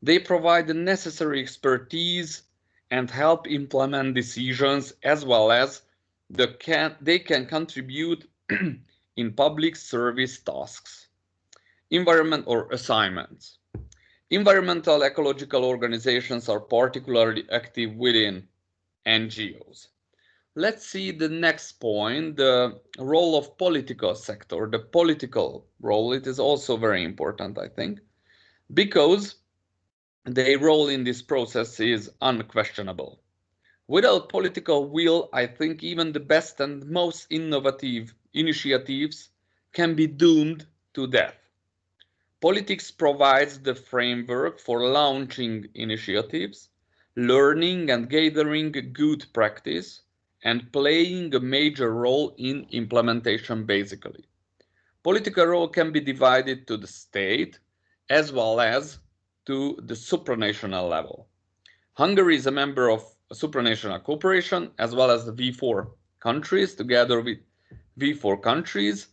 They provide the necessary expertise and help implement decisions, as well as they can contribute in public service tasks, environment or assignments. Environmental ecological organizations are particularly active within NGOs. Let's see the next point, the role of political sector, the political role. It is also very important, I think, because their role in this process is unquestionable. Without political will, I think even the best and most innovative initiatives can be doomed to death. Politics provides the framework for launching initiatives, learning and gathering good practice, and playing a major role in implementation, basically. Political role can be divided to the state as well as to the supranational level. Hungary is a member of a supranational cooperation as well as the V4 countries, together with V4 countries.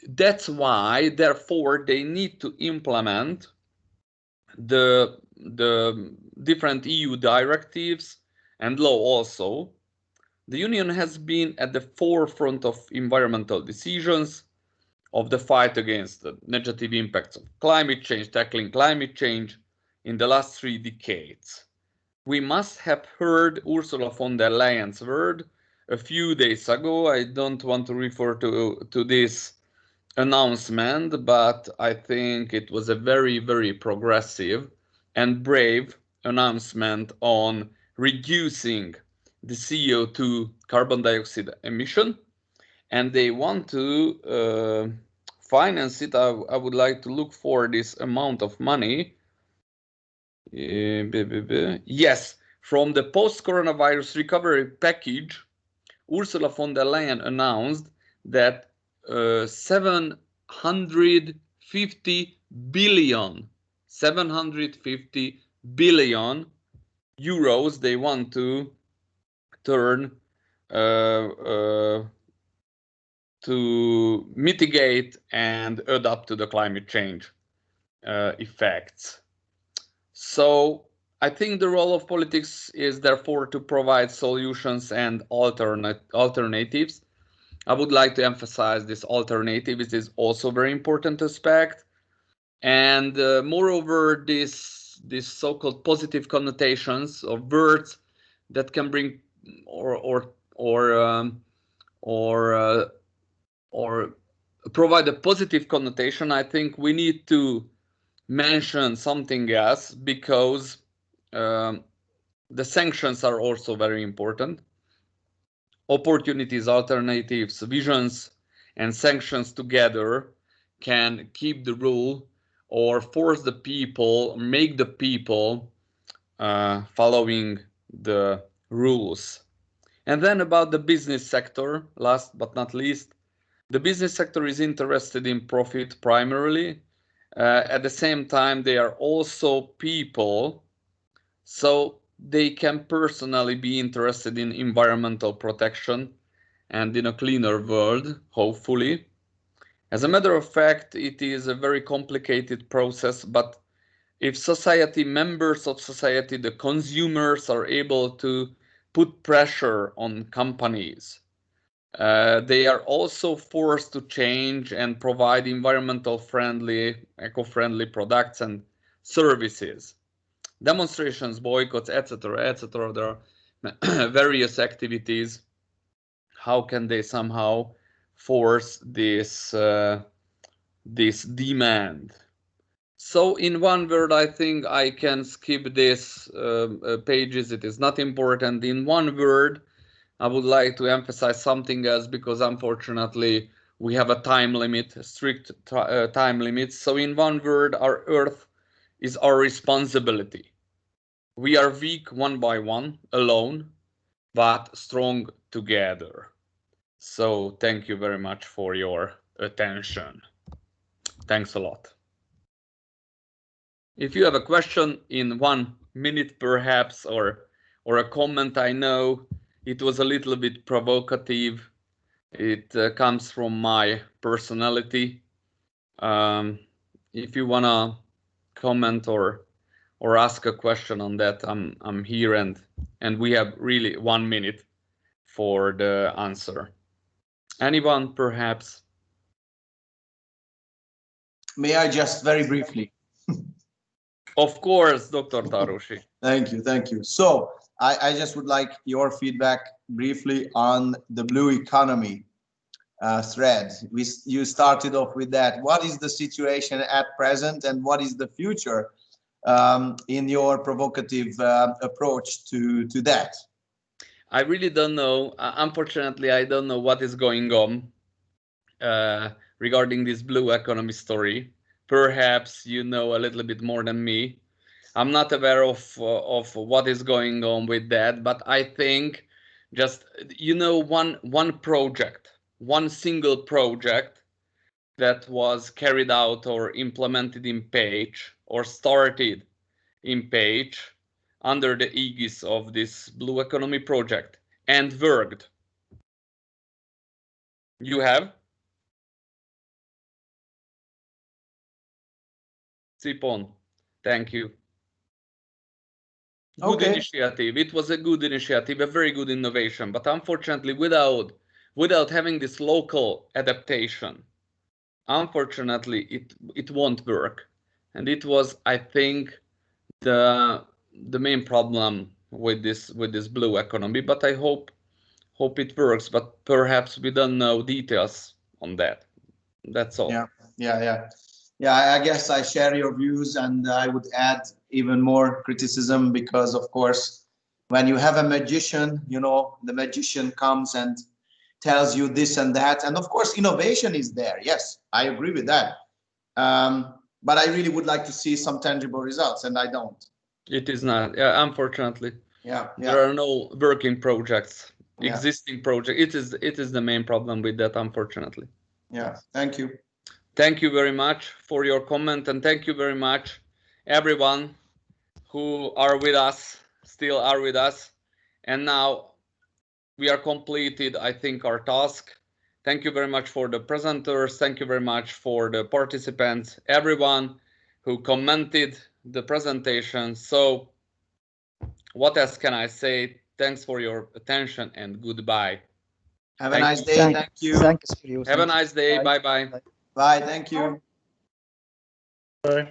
That's why, therefore, they need to implement the different EU directives and law also. The Union has been at the forefront of environmental decisions, of the fight against the negative impacts of climate change, tackling climate change in the last 3 decades. We must have heard Ursula von der Leyen's word a few days ago. I don't want to refer to this announcement, but I think it was a very, very progressive and brave announcement on reducing the CO2 carbon dioxide emission, and they want to finance it. I would like to look for this amount of money. Yes, from the post-coronavirus recovery package, Ursula von der Leyen announced that 750 billion euros they want to turn to mitigate and adapt to the climate change effects. So I think the role of politics is therefore to provide solutions and alternatives. I would like to emphasize this alternative. It is also a very important aspect. And moreover, this so-called positive connotations of words that can bring or provide a positive connotation, I think we need to mention something else, because the sanctions are also very important. Opportunities, alternatives, visions, and sanctions together can keep the rule or force the people, make the people following the rules. And then about the business sector, last but not least, the business sector is interested in profit primarily. At the same time, they are also people, so they can personally be interested in environmental protection and in a cleaner world, hopefully. As a matter of fact, it is a very complicated process, but if society, members of society, the consumers are able to put pressure on companies, they are also forced to change and provide environmental friendly, eco-friendly products and services. Demonstrations, boycotts, etc., etc. There are various activities. How can they somehow force this demand? So in one word, I think I can skip this pages. It is not important. In one word, I would like to emphasize something else, because unfortunately we have a time limit, a strict time limit. So in one word, our Earth is our responsibility. We are weak one by one, alone, but strong together. So thank you very much for your attention. Thanks a lot. If you have a question in 1 minute perhaps, or a comment, I know it was a little bit provocative. It comes from my personality. If you wanna comment or ask a question on that, I'm here, and we have really 1 minute for the answer. Anyone, perhaps?
May I just very briefly?
Of course, Dr. Tarushi.
Thank you, thank you. So I just would like your feedback briefly on the blue economy thread. You started off with that. What is the situation at present and what is the future in your provocative approach to that?
I really don't know. Unfortunately, I don't know what is going on regarding this blue economy story. Perhaps you know a little bit more than me. I'm not aware of what is going on with that, but I think just, you know, one project, one single project that was carried out or implemented in Page or started in Page under the aegis of this blue economy project and worked. You have? Sipon, thank you. Good initiative. It was a good initiative, a very good innovation, but unfortunately without having this local adaptation, unfortunately it won't work. And it was, I think, the main problem with this blue economy, but I hope it works, but perhaps we don't know details on that. That's all.
Yeah, I guess I share your views, and I would add even more criticism, because of course when you have a magician, you know, the magician comes and tells you this and that, and of course innovation is there. Yes, I agree with that, but I really would like to see some tangible results, and I don't.
It is not, unfortunately.
Yeah.
There are no working projects, existing project. It is the main problem with that, unfortunately.
Yeah, thank you.
Thank you very much for your comment, and thank you very much everyone who are with us, still are with us. And now we are completed, I think, our task. Thank you very much for the presenters. Thank you very much for the participants, everyone who commented the presentation. So what else can I say? Thanks for your attention and goodbye.
Have a nice day. Thank you.
Thanks for you.
Have a nice day. Bye-bye.
Bye. Thank you.
Bye.